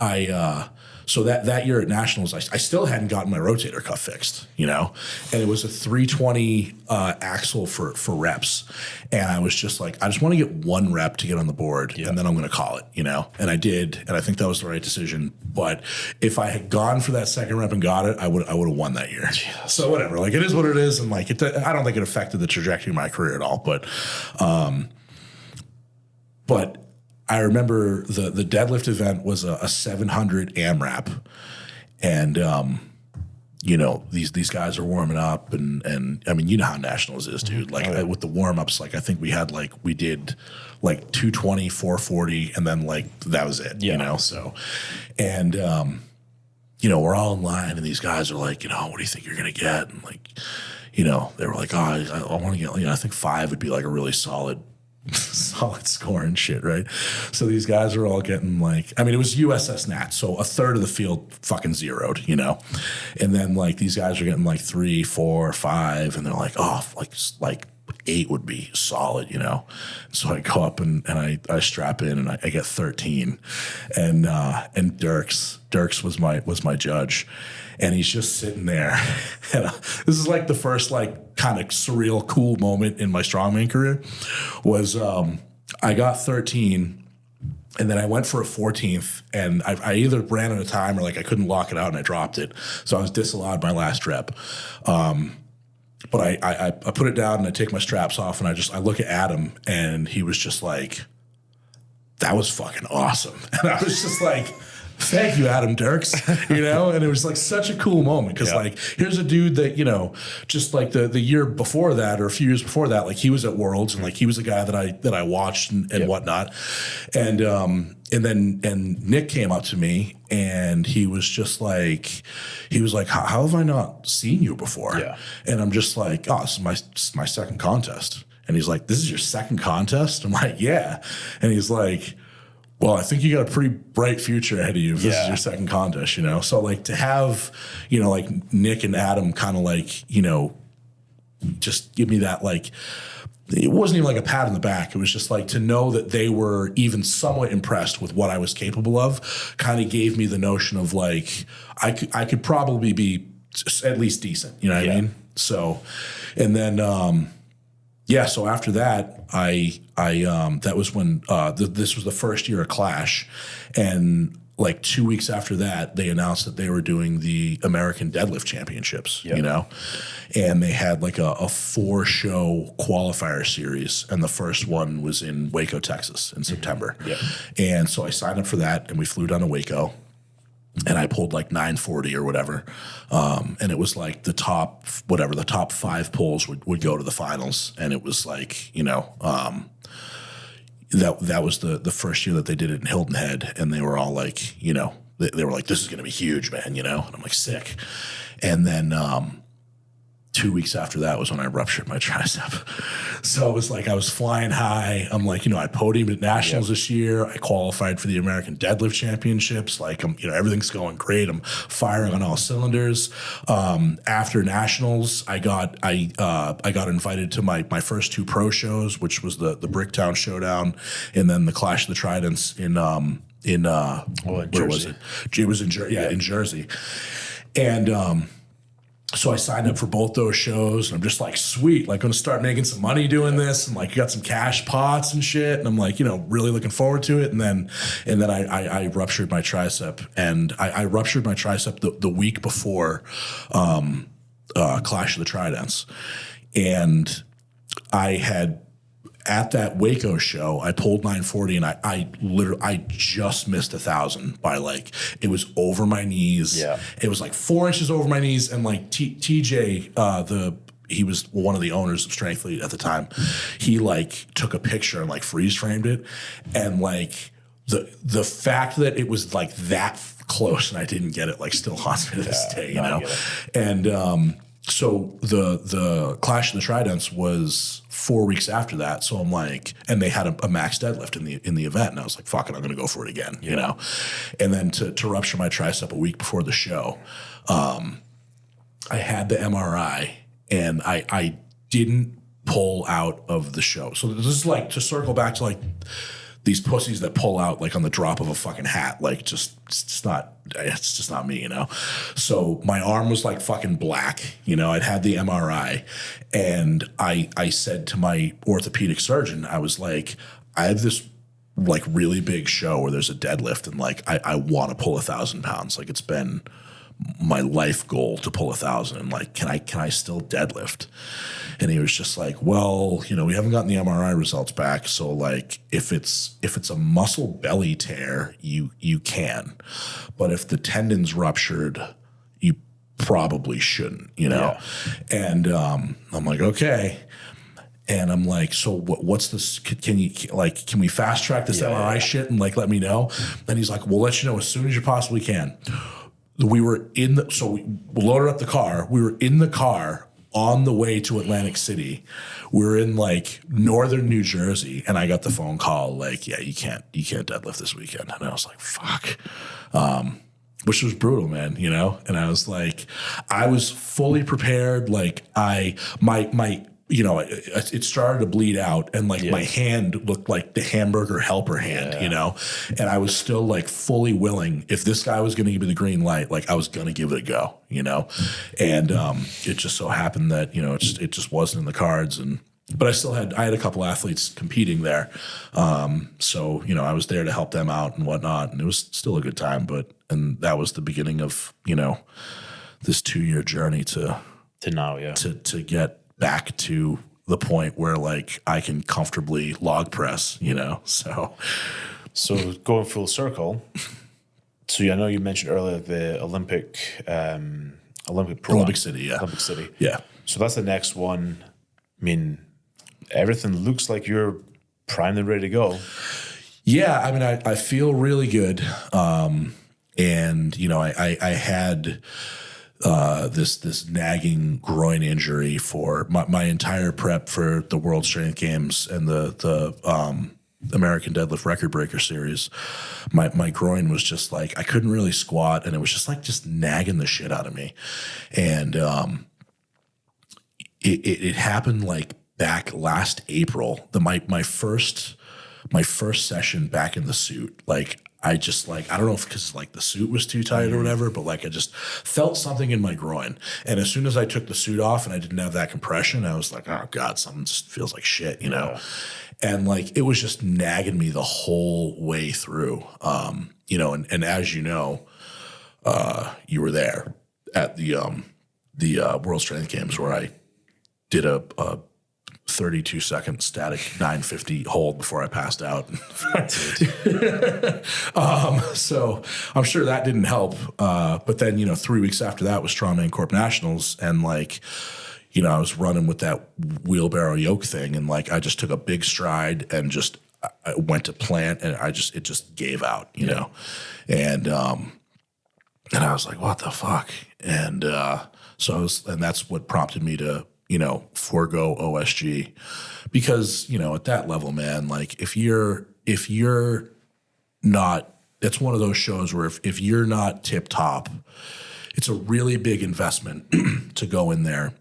so that year at nationals, I still hadn't gotten my rotator cuff fixed, and it was a 320 axle for reps. And I was just like, I just want to get one rep to get on the board, and then I'm going to call it, and I did. And I think that was the right decision. But if I had gone for that second rep and got it, I would have won that year. Yes. So whatever, like it is what it is. And like, I don't think it affected the trajectory of my career at all, but I remember the deadlift event was a 700 AMRAP, and you know, these guys are warming up, and I mean, you know how nationals is, dude. Like with the warm ups, like I think we did like 220, 440, and then like that was it, you know. So, and you know, we're all in line, and these guys are like, you know, what do you think you're gonna get? And like, you know, they were like, oh, I want to get, you know, I think 5 would be like a really solid score and shit, right? So these guys are all getting like, I mean, it was USS Nat, so a third of the field fucking zeroed, you know? And then like these guys are getting like 3, 4, 5, and they're like, oh, like 8 would be solid, you know? So I go up and I strap in and I get 13. And Dirks was my judge. And he's just sitting there. And this is like the first like kind of surreal, cool moment in my strongman career was I got 13 and then I went for a 14th and I either ran out of time or like I couldn't lock it out and I dropped it. So I was disallowed my last rep. But I put it down and I take my straps off and I look at Adam and he was just like, that was fucking awesome. And I was just like, thank you, Adam Dirks, you know? And it was like such a cool moment because like, here's a dude that, you know, just like the year before that or a few years before that, like he was at Worlds and like he was a guy that I watched and whatnot. And then Nick came up to me and he was just like, how have I not seen you before? Yeah. And I'm just like, oh, this is my second contest. And he's like, this is your second contest? I'm like, yeah. And he's like, well, I think you got a pretty bright future ahead of you if this is your second contest, you know? So, like, to have, you know, like, Nick and Adam kind of, like, you know, just give me that, like, it wasn't even like a pat on the back. It was just, like, to know that they were even somewhat impressed with what I was capable of kind of gave me the notion of, like, I could probably be at least decent, you know what I mean? So, and then, so after that, that was when this was the first year of Clash, and like 2 weeks after that, they announced that they were doing the American Deadlift Championships, you know, and they had like a 4-show qualifier series, and the first one was in Waco, Texas, in September, and so I signed up for that, and we flew down to Waco. And I pulled like 940 or whatever. And it was like the top 5 pulls would go to the finals. And it was like, you know, that was the first year that they did it in Hilton Head. And they were all like, you know, they were like, this is going to be huge, man, you know? And I'm like, sick. And then 2 weeks after that was when I ruptured my tricep. So it was like I was flying high. I'm like, you know, I podiumed at Nationals this year. I qualified for the American Deadlift Championships. Like, you know, everything's going great. I'm firing on all cylinders. After Nationals, I got invited to my first 2 pro shows, which was the Bricktown Showdown and then the Clash of the Tridents in where was it? It was in Jersey. And so I signed up for both those shows, and I'm just like, sweet, like, going to start making some money doing this, and like, got some cash pots and shit, and I'm like, you know, really looking forward to it. And then I ruptured my tricep, and I ruptured my tricep the week before Clash of the Tridents, and I had. At that Waco show, I pulled 940 and I just missed 1,000 by like, it was over my knees. Yeah. It was like 4 inches over my knees. And like TJ, he was one of the owners of Strength Elite at the time. He like took a picture and like freeze framed it. And like the fact that it was like that close and I didn't get it like still haunts me to this day, you know? And, so the Clash of the Tridents was 4 weeks after that. So I'm like, and they had a max deadlift in the event, and I was like, fuck it, I'm gonna go for it again, you know. And then to rupture my tricep a week before the show, I had the MRI, and I didn't pull out of the show. So this is like to circle back to like these pussies that pull out like on the drop of a fucking hat, like it's just not me, you know? So my arm was like fucking black, you know, I'd had the MRI, and I said to my orthopedic surgeon, I was like, I have this like really big show where there's a deadlift, and like, I want to pull 1,000 pounds. Like, it's been my life goal to pull 1,000, and like, can I still deadlift? And he was just like, well, you know, we haven't gotten the MRI results back, so like, if it's a muscle belly tear, you can, but if the tendon's ruptured, you probably shouldn't, you know? And I'm like, okay. And I'm like, so what's this? Can we fast track this MRI shit and like, let me know? And he's like, we'll let you know as soon as you possibly can. We loaded up the car. We were in the car on the way to Atlantic City. We were in like northern New Jersey, and I got the phone call like, yeah, you can't deadlift this weekend. And I was like, fuck. Which was brutal, man, you know? And I was like, I was fully prepared. Like my you know, it started to bleed out, and like my hand looked like the hamburger helper hand, you know? And I was still like fully willing, if this guy was going to give me the green light, like I was going to give it a go, you know? And it just so happened that, you know, it just wasn't in the cards. But I had a couple athletes competing there. So, you know, I was there to help them out and whatnot, and it was still a good time. And that was the beginning of, you know, this 2-year journey to now, to get back to the point where like I can comfortably log press, you know? So going full circle. So I know you mentioned earlier the Olympic City. Yeah. Olympic City. Yeah. So that's the next one. I mean, everything looks like you're primed and ready to go. Yeah. I mean, I feel really good. And you know, I had, this nagging groin injury for my entire prep for the World Strength Games and the American Deadlift Record Breaker Series. My groin was just like, I couldn't really squat, and it was just nagging the shit out of me. And it happened like back last April. My first session back in the suit, like I just like, I don't know if because like the suit was too tight or whatever, but like I just felt something in my groin. And as soon as I took the suit off and I didn't have that compression, I was like, oh God, something just feels like shit, you know? And like, it was just nagging me the whole way through. You know, and as you know, you were there at the World Strength Games where I did a 32-second static 950 hold before I passed out. So I'm sure that didn't help. But then, you know, 3 weeks after that was Strongman Corp Nationals. And like, you know, I was running with that wheelbarrow yoke thing. And like, I just took a big stride and I went to plant, and it just gave out, you know? And I was like, what the fuck? And and that's what prompted me to, you know, forego OSG, because, you know, at that level, man, like if you're not, it's one of those shows where if you're not tip top, it's a really big investment to go in there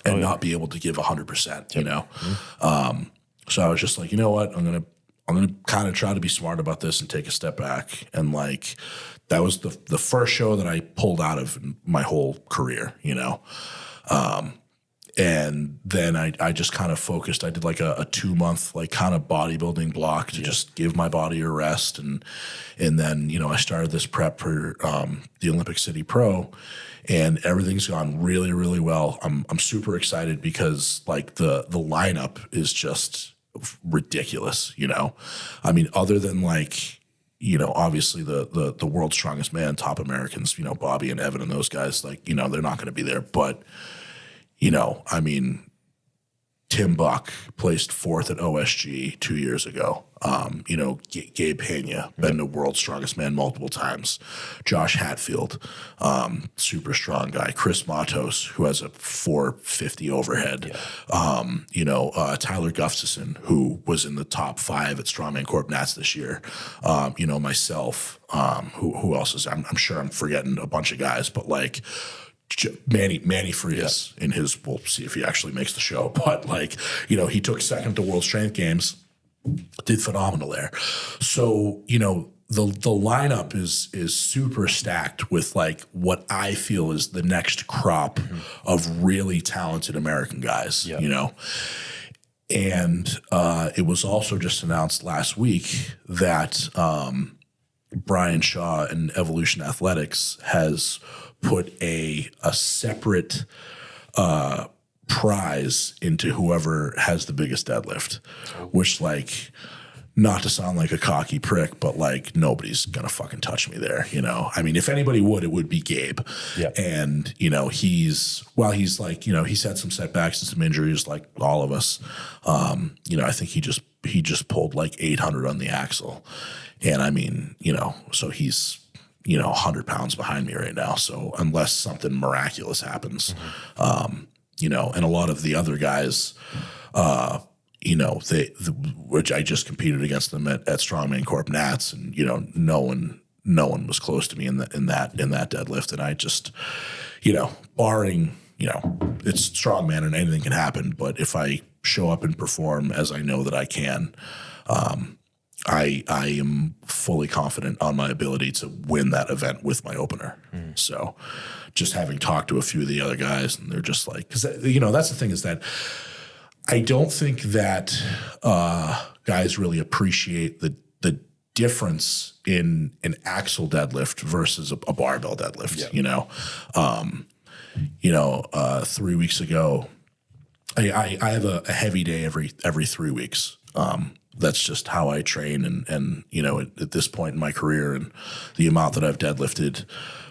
and not be able to give 100%, you know? So I was just like, you know what, I'm going to kind of try to be smart about this and take a step back. And like, that was the first show that I pulled out of in my whole career, you know? And then I just kind of focused. I did like a 2-month like kind of bodybuilding block to just give my body a rest. And then, you know, I started this prep for the Olympic City Pro, and everything's gone really, really well. I'm super excited because like the lineup is just ridiculous, you know? I mean, other than like, you know, obviously the world's strongest man, top Americans, you know, Bobby and Evan and those guys, like, you know, they're not going to be there. But, you know, I mean, Tim Buck placed 4th at OSG 2 years ago. You know, Gabe Pena, been the world's strongest man multiple times. Josh Hatfield, super strong guy. Chris Matos, who has a 450 overhead. You know, Tyler Gustafson, who was in the top 5 at Strongman Corp Nats this year. You know, myself, who else is, I'm sure I'm forgetting a bunch of guys, but like, Manny Frias in his, we'll see if he actually makes the show, but like, you know, he took 2nd to World Strength Games, did phenomenal there. So, you know, the lineup is super stacked with like what I feel is the next crop of really talented American guys, you know? And it was also just announced last week that Brian Shaw and Evolution Athletics has put a separate prize into whoever has the biggest deadlift, which like not to sound like a cocky prick, but like nobody's gonna fucking touch me there, you know. I mean, if anybody would, it would be Gabe. Yeah. And you know, he's like, you know, he's had some setbacks and some injuries, like all of us. You know, I think he just pulled like 800 on the axle, and I mean, you know, so he's, you know, 100 pounds behind me right now. So unless something miraculous happens, you know, and a lot of the other guys, you know, which I just competed against them at Strongman Corp Nats, and you know, no one was close to me in that deadlift, and I just, you know, barring, you know, it's Strongman and anything can happen, but if I show up and perform as I know that I can, I am fully confident on my ability to win that event with my opener. So just having talked to a few of the other guys, and they're just like, because you know, that's the thing, is that I don't think that guys really appreciate the difference in an axle deadlift versus a barbell deadlift. Yeah. You know, 3 weeks ago, I have a heavy day every 3 weeks. That's just how I train, and you know, at this point in my career and the amount that I've deadlifted,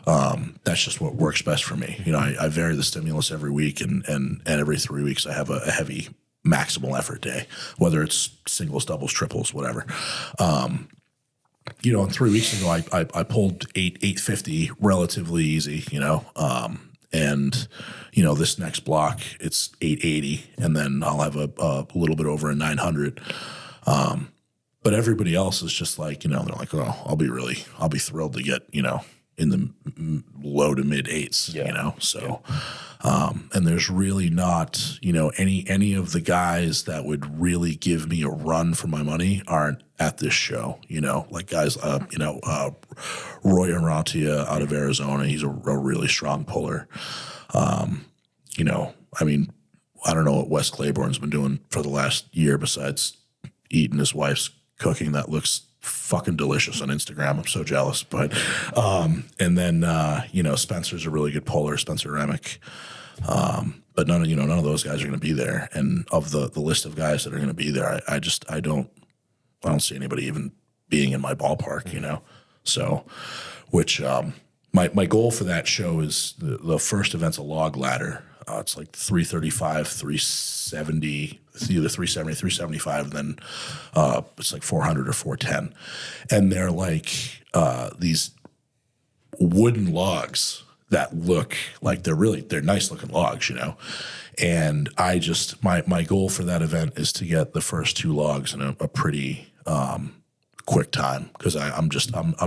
that's just what works best for me. You know, I vary the stimulus every week, and every 3 weeks I have a heavy maximal effort day, whether it's singles, doubles, triples, whatever. You know, and 3 weeks ago I pulled 850 relatively easy, you know, and you know, this next block it's 880, and then I'll have a little bit over a 900. But everybody else is just like, you know, they're like, oh, I'll be thrilled to get, you know, in the low to mid eights, you know? So, and there's really not, you know, any of the guys that would really give me a run for my money aren't at this show, you know, like guys, you know, Roy Aratia out of Arizona, he's a really strong puller. You know, I mean, I don't know what Wes Claiborne's been doing for the last year besides eating his wife's cooking that looks fucking delicious on Instagram. I'm so jealous. But and then you know, Spencer's a really good puller, Spencer Remick. But none of those guys are going to be there. And of the list of guys that are going to be there, I don't see anybody even being in my ballpark, you know. So, which my goal for that show is the first event's a log ladder. It's like 335, 370, it's either 370, 375, then it's like 400 or 410. And they're like these wooden logs that look like they're nice looking logs, you know. And I just, my goal for that event is to get the first two logs in a pretty quick time, because I'm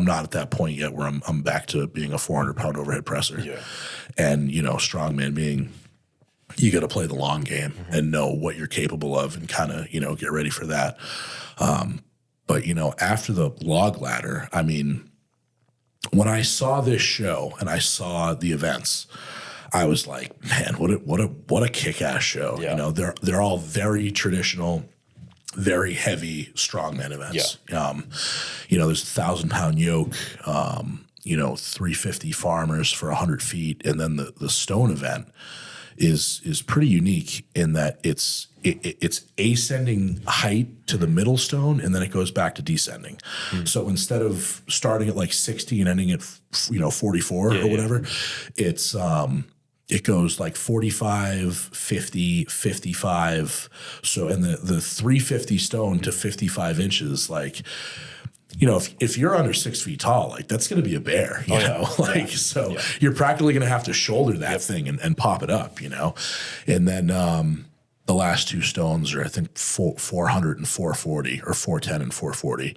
not at that point yet where I'm back to being a 400-pound overhead presser. Yeah. And, you know, strongman being, you got to play the long game and know what you're capable of and kind of, you know, get ready for that. But, you know, after the log ladder, I mean, when I saw this show and I saw the events, I was like, man, what a kick-ass show. Yeah. You know, they're all very traditional, very heavy strongman events. Yeah. You know, there's 1,000-pound yoke, you know, 350 farmers for 100 feet. And then the stone event is pretty unique in that it's ascending height to the middle stone, and then it goes back to descending. So instead of starting at like 60 and ending at, you know, 44 or whatever, it's it goes like 45, 50, 55. So, and the 350 stone to 55 inches, like, you know, if you're under 6 feet tall, like that's going to be a bear, you know, like, so you're practically going to have to shoulder that thing and pop it up, you know? And then, the last two stones are, I think, 400 and 440 or 410 and 440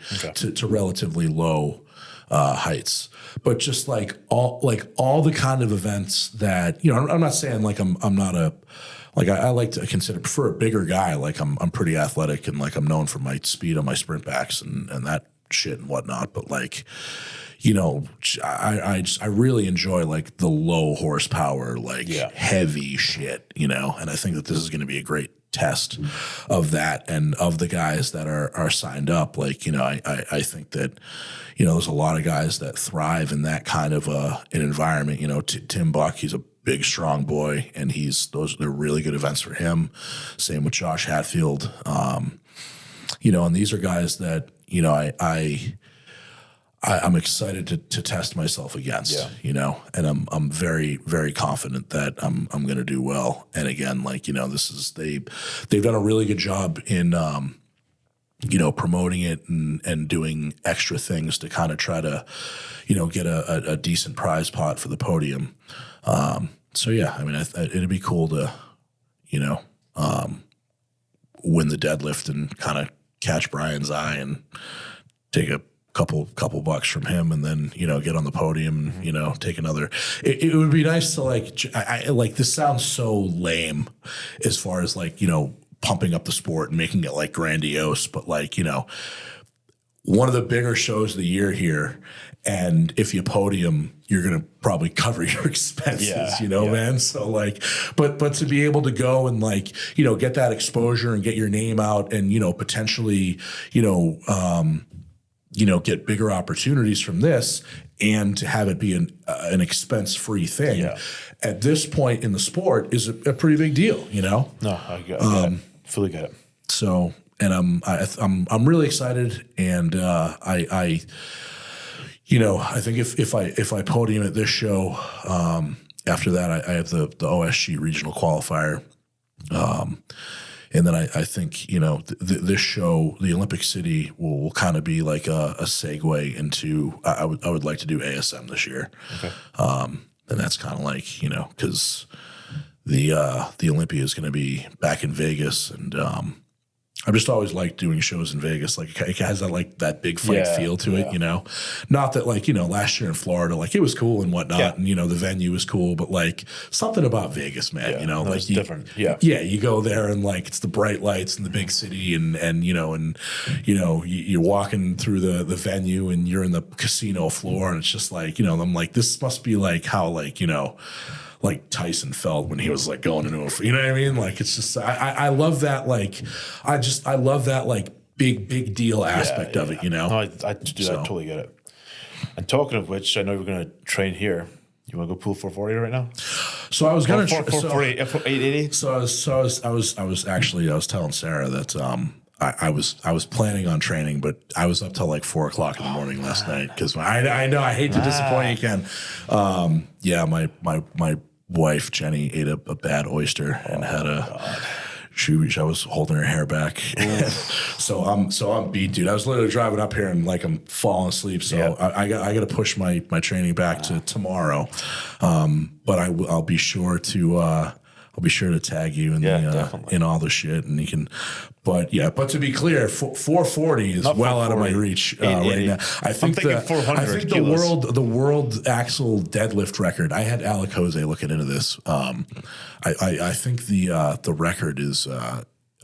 to relatively low, heights. But just like all the kind of events that, you know, I'm not saying like I'm not a, like I like to prefer a bigger guy. Like I'm pretty athletic and like I'm known for my speed on my sprint backs and that shit and whatnot. But like, you know, I really enjoy like the low horsepower, like heavy shit, you know, and I think that this is going to be a great test of that and of the guys that are signed up. Like, you know, I think that, you know, there's a lot of guys that thrive in that kind of an environment. You know, Tim Buck, he's a big, strong boy, and they're really good events for him. Same with Josh Hatfield. and these are guys that, I'm excited to test myself against, and I'm very, very confident that I'm going to do well. And again, they've done a really good job in, promoting it and doing extra things to kind of try to, get a decent prize pot for the podium. So yeah, I mean, it'd be cool to, win the deadlift and kind of catch Brian's eye and take a couple bucks from him, and then get on the podium and take another. It would be nice to I this sounds so lame as far as pumping up the sport and making it grandiose, but one of the bigger shows of the year here, and if you podium, you're gonna probably cover your expenses, man. So but to be able to go and get that exposure and get your name out and potentially get bigger opportunities from this, and to have it be an expense-free thing at this point in the sport is a pretty big deal, No, I get it. Fully get it. So, and I'm really excited, and I think if I podium at this show, after that I have the OSG regional qualifier. And then I think, this show, the Olympic City, will kind of be like a segue into, I would like to do ASM this year. Okay. And that's kind of because the Olympia is going to be back in Vegas, and I've just always liked doing shows in Vegas. It has that big fight feel to it, Not that last year in Florida, it was cool and whatnot, and the venue was cool, but something about Vegas, man, it's different. Yeah, you go there and it's the bright lights and the big city, and you're walking through the venue and you're in the casino floor, and it's just I'm this must be how Tyson felt when he was going into a, you know what I mean? It's just, I love that. I love that big deal aspect of it, No, I totally get it. And talking of which, I know we're going to train here. You want to go pull 440 right now? So I was going to 880. So I was telling Sarah that, I was planning on training, but I was up till 4 o'clock in the morning last night because I know I hate to disappoint you, Ken. My wife Jenny ate a bad oyster and had I was holding her hair back, so I'm beat, dude. I was literally driving up here and I'm falling asleep. So I got to push my training back to tomorrow, but I'll be sure to tag you in all the shit, and you can. But to be clear, 440 is well out of my reach right now. I think the world axle deadlift record. I had Alec Jose looking into this. I think the record is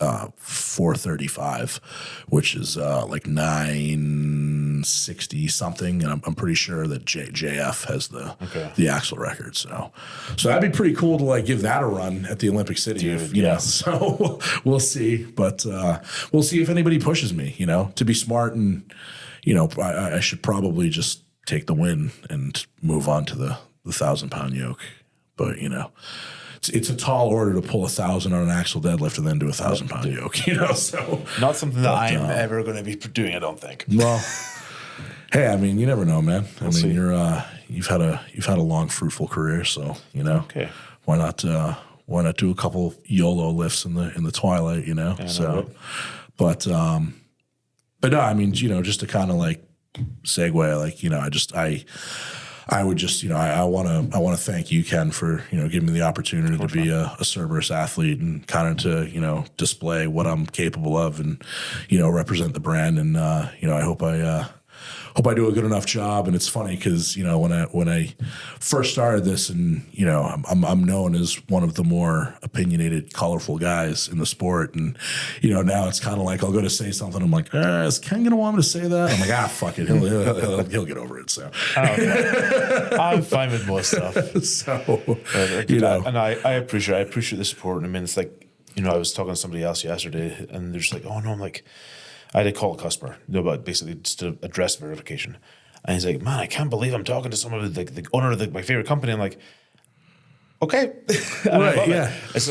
435, which is 960 something, and I'm pretty sure that JF has the axle record. So that'd be pretty cool to give that a run at the Olympic City, dude, So we'll see, but we'll see if anybody pushes me. To be smart, and I should probably just take the win and move on to the 1,000-pound yoke, but It's a tall order to pull 1,000 on an axle deadlift and then do a 1,000-pound yoke, So not something that I'm ever going to be doing. I don't think. Well, hey, I mean, you never know, man. You've had a long, fruitful career, so Okay. Why not do a couple YOLO lifts in the twilight, But no, I mean, just to kind of segue, I would just, I want to thank you, Ken, for, giving me the opportunity to be a Cerberus athlete and kind of to, display what I'm capable of and, represent the brand. And, I hope I do a good enough job. And it's funny because, when I first started this, and, I'm known as one of the more opinionated, colorful guys in the sport. And, now it's kind of I'll go to say something. I'm like, is Ken going to want me to say that? I'm like, fuck it. He'll get over it. So I'm fine with most stuff. So, and I appreciate the support. I mean, it's I was talking to somebody else yesterday, and they're just oh no, I'm I had to call a customer, but basically just to address verification. And he's like, man, I can't believe I'm talking to someone with the owner of my favorite company. I'm like, okay. Right, yeah. It's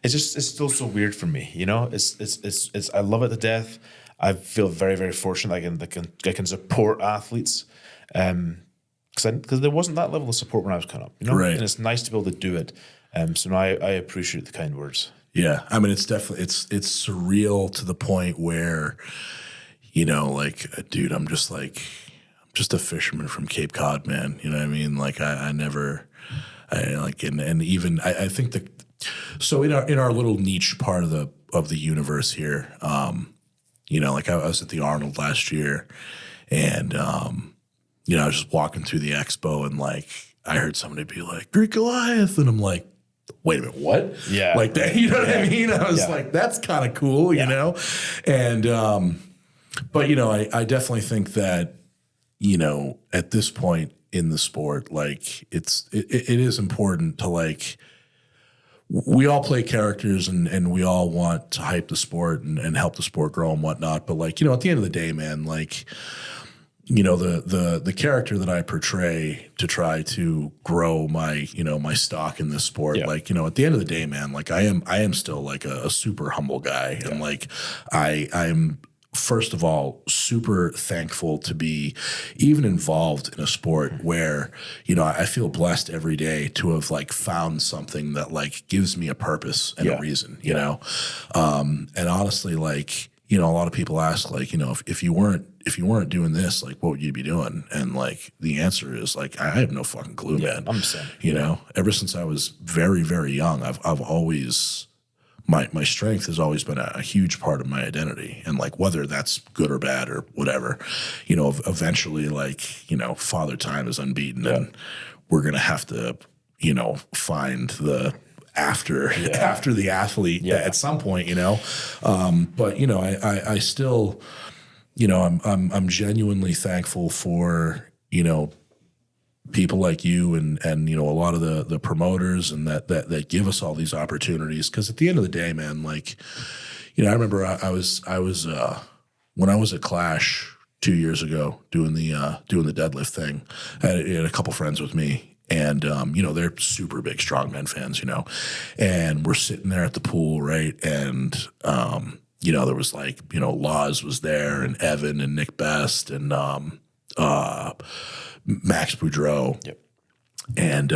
it's still so weird for me, It's I love it to death. I feel very, very fortunate I can support athletes. Because there wasn't that level of support when I was coming up, Right. And it's nice to be able to do it. So now I appreciate the kind words. Yeah, I mean, it's definitely it's surreal to the point where, like, dude, I'm just a fisherman from Cape Cod, man. You know what I mean? Like, I never, and even I think so in our little niche part of the universe here, like I was at the Arnold last year, and I was just walking through the expo, and like I heard somebody be like, "Greek Goliath," and I'm like, wait a minute, what? Yeah. Like that, you know what I mean? I was like, that's kind of cool, you know? And, but I definitely think that, at this point in the sport, like it is important to like, we all play characters and we all want to hype the sport and help the sport grow and whatnot. But like, at the end of the day, man, like, the character that I portray to try to grow my, my stock in this sport, like, at the end of the day, man, like I am still like a super humble guy. Yeah. And like, I'm first of all, super thankful to be even involved in a sport where, I feel blessed every day to have like found something that like gives me a purpose and a reason, you know? And honestly, like, a lot of people ask like, if you weren't doing this, like what would you be doing? And like, the answer is like, I have no fucking clue, man. I'm the same. Ever since I was very, very young, I've always, my strength has always been a huge part of my identity. And like, whether that's good or bad or whatever, eventually like, Father Time is unbeaten and we're going to have to, find the after the athlete at some point, but I still, I'm genuinely thankful for, people like you and a lot of the promoters and that give us all these opportunities. Cause at the end of the day, man, like, I remember I was when I was at Clash 2 years ago doing the deadlift thing, I had a couple friends with me. And, they're super big Strongman fans, and we're sitting there at the pool, right? And, there was like, Laws was there and Evan and Nick Best and Max Boudreau. Yep. And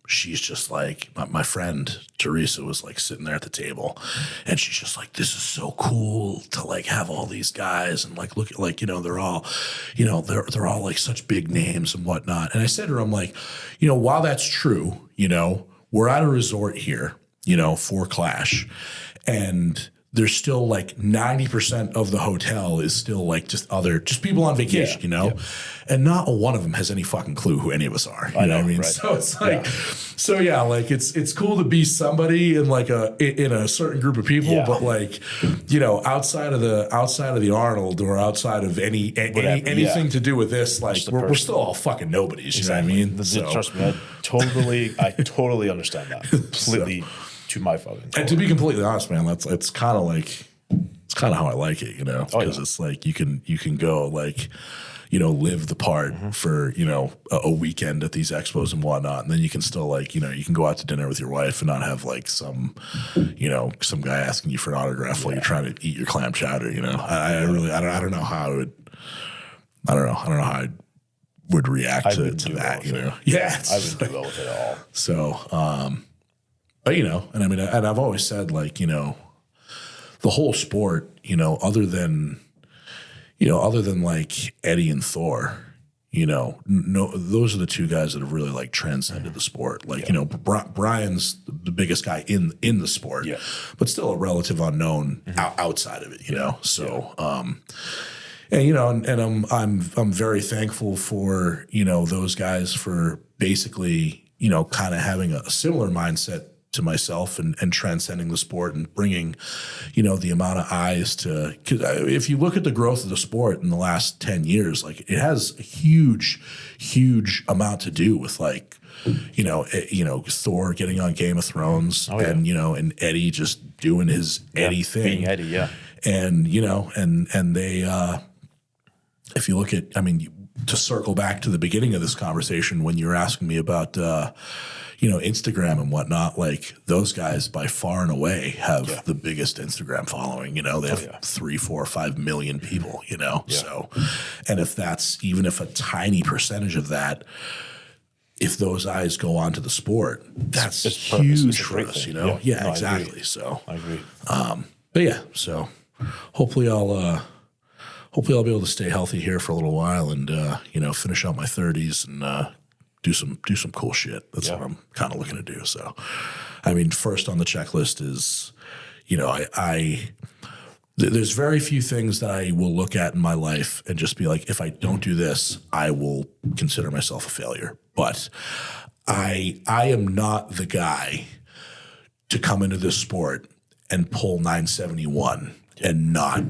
she's just like, my friend Teresa was like sitting there at the table and she's just like, this is so cool to like have all these guys and like, look at like, they're all, they're all like such big names and whatnot. And I said to her, I'm like, while that's true, we're at a resort here, for Clash, and there's still like 90% of the hotel is still like just people on vacation, and not one of them has any fucking clue who any of us are. You know what I mean? Right. So it's like, like it's cool to be somebody in like in a certain group of people, but like, outside of the Arnold or outside of anything to do with this, like we're still all fucking nobodies. Exactly. You know what I mean? Trust me, I totally understand that completely. To my fucking and to be completely honest, man, it's kind of how I like it, because it's like you can go like, live the part for a weekend at these expos and whatnot, and then you can still like you can go out to dinner with your wife and not have like some guy asking you for an autograph while you're trying to eat your clam chowder. I don't know how I don't know how I would react to that. Yeah, I wouldn't do well with it at all. So. But, and I mean, and I've always said like, the whole sport, other than like Eddie and Thor, no, those are the two guys that have really like transcended the sport. Like, Brian's the biggest guy in the sport, but still a relative unknown outside of it, So, and I'm very thankful for, those guys for basically, kind of having a similar mindset to myself and transcending the sport and bringing, the amount of eyes to, because if you look at the growth of the sport in the last 10 years, like it has a huge amount to do with like, Thor getting on Game of Thrones and Eddie just doing his Eddie thing. Being Eddie, And, and they, if you look at, I mean, to circle back to the beginning of this conversation when you were asking me about, Instagram and whatnot, like those guys by far and away have the biggest Instagram following. They have 3, 4, 5 million people, So, and even if a tiny percentage of that, if those eyes go onto the sport, that's huge for us, Yeah, exactly. So I agree. But yeah, so hopefully I'll be able to stay healthy here for a little while and finish out my 30s and do some cool shit. That's what I'm kind of looking to do. So, I mean, first on the checklist is, there's very few things that I will look at in my life and just be like, if I don't do this, I will consider myself a failure. But I am not the guy to come into this sport and pull 971 and not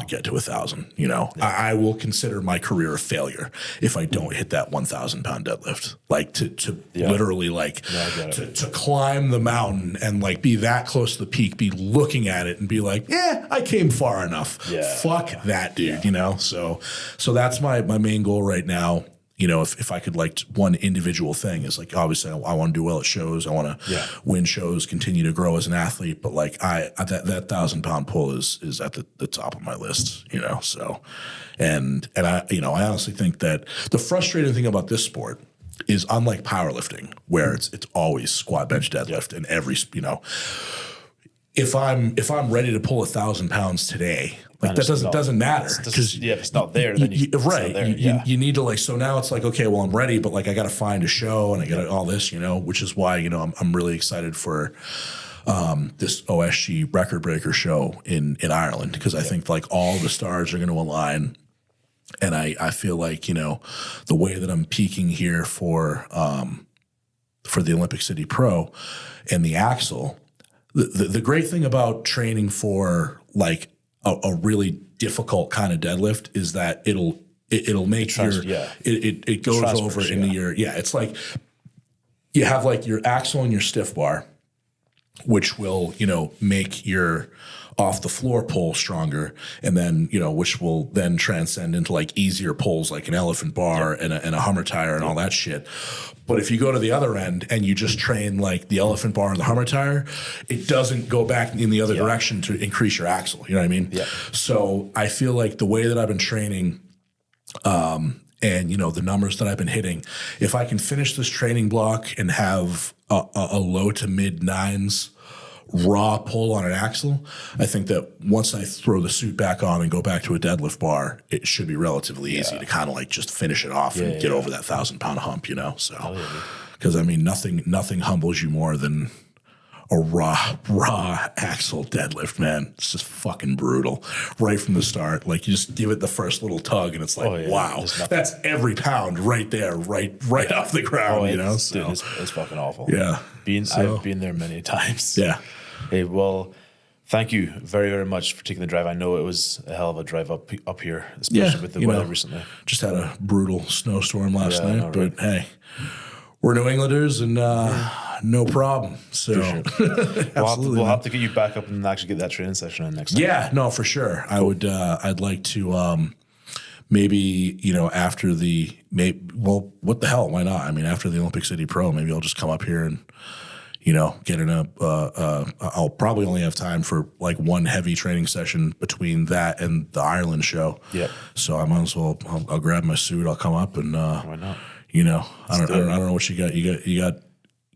get to 1,000. I will consider my career a failure if I don't hit that 1,000 pound deadlift. Like to literally to climb the mountain and like be that close to the peak, be looking at it and be like, yeah, I came far enough. Fuck that, dude. So that's my main goal right now. If I could like one individual thing is like, obviously I want to do well at shows. I want to win shows, continue to grow as an athlete. But like that 1,000 pound pull is at the top of my list, so, and I honestly think that the frustrating thing about this sport is unlike powerlifting where it's always squat, bench, deadlift and every, if I'm ready to pull 1,000 pounds today, like that doesn't matter because if it's not there, then you need to like. So now it's like, okay, well I'm ready, but like I got to find a show and I got all this, which is why I'm really excited for this OSG record breaker show in Ireland because I think like all the stars are going to align, and I feel like the way that I'm peaking here for the Olympic City Pro and the axle. The great thing about training for like a really difficult kind of deadlift is that it'll make it goes over into your it's like you have like your axle and your stiff bar, which will make your off the floor pull stronger, and then which will then transcend into like easier pulls like an elephant bar and a Hummer tire and all that shit. But if you go to the other end and you just train like the elephant bar and the Hummer tire, it doesn't go back in the other direction to increase your axle. You know what I mean? Yeah. So I feel like the way that I've been training, and the numbers that I've been hitting, if I can finish this training block and have a low to mid 9s raw pull on an axle, I think that once I throw the suit back on and go back to a deadlift bar, it should be relatively easy to kind of like just finish it off and get over that 1,000 pound hump, So, because I mean, nothing humbles you more than a raw axle deadlift, man. It's just fucking brutal right from the start. Like you just give it the first little tug and it's like, wow, that's every pound right there, right off the ground, So, dude, it's fucking awful. Yeah. I've been there many times. Yeah. Hey, well, thank you very, very much for taking the drive. I know it was a hell of a drive up here, especially with the weather recently. Just had a brutal snowstorm last night, but hey, we're New Englanders and no problem. So we'll have to get you back up and actually get that training session in next time. Yeah, no, for sure. Cool. I would. I'd like to maybe after what the hell? Why not? I mean, after the Olympic City Pro, maybe I'll just come up here and get in I'll probably only have time for like one heavy training session between that and the Ireland show. Yeah. So I might as well. I'll grab my suit. I'll come up and why not? I don't know what you got. You got.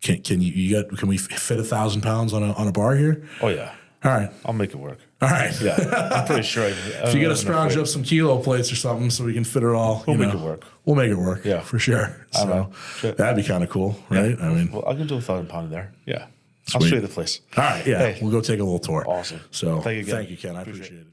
Can we fit 1,000 pounds on a bar here? Oh yeah. All right. I'll make it work. All right. Yeah. I'm pretty sure. If you got to scrounge up some kilo plates or something so we can fit it all, we'll make it work. We'll make it work. Yeah, for sure. So that'd be kind of cool, right? Yeah. I mean, I can do 1,000 pound there. Yeah. Sweet. I'll show you the place. All right. Yeah. We'll go take a little tour. Awesome. So thank you, Ken. I appreciate it.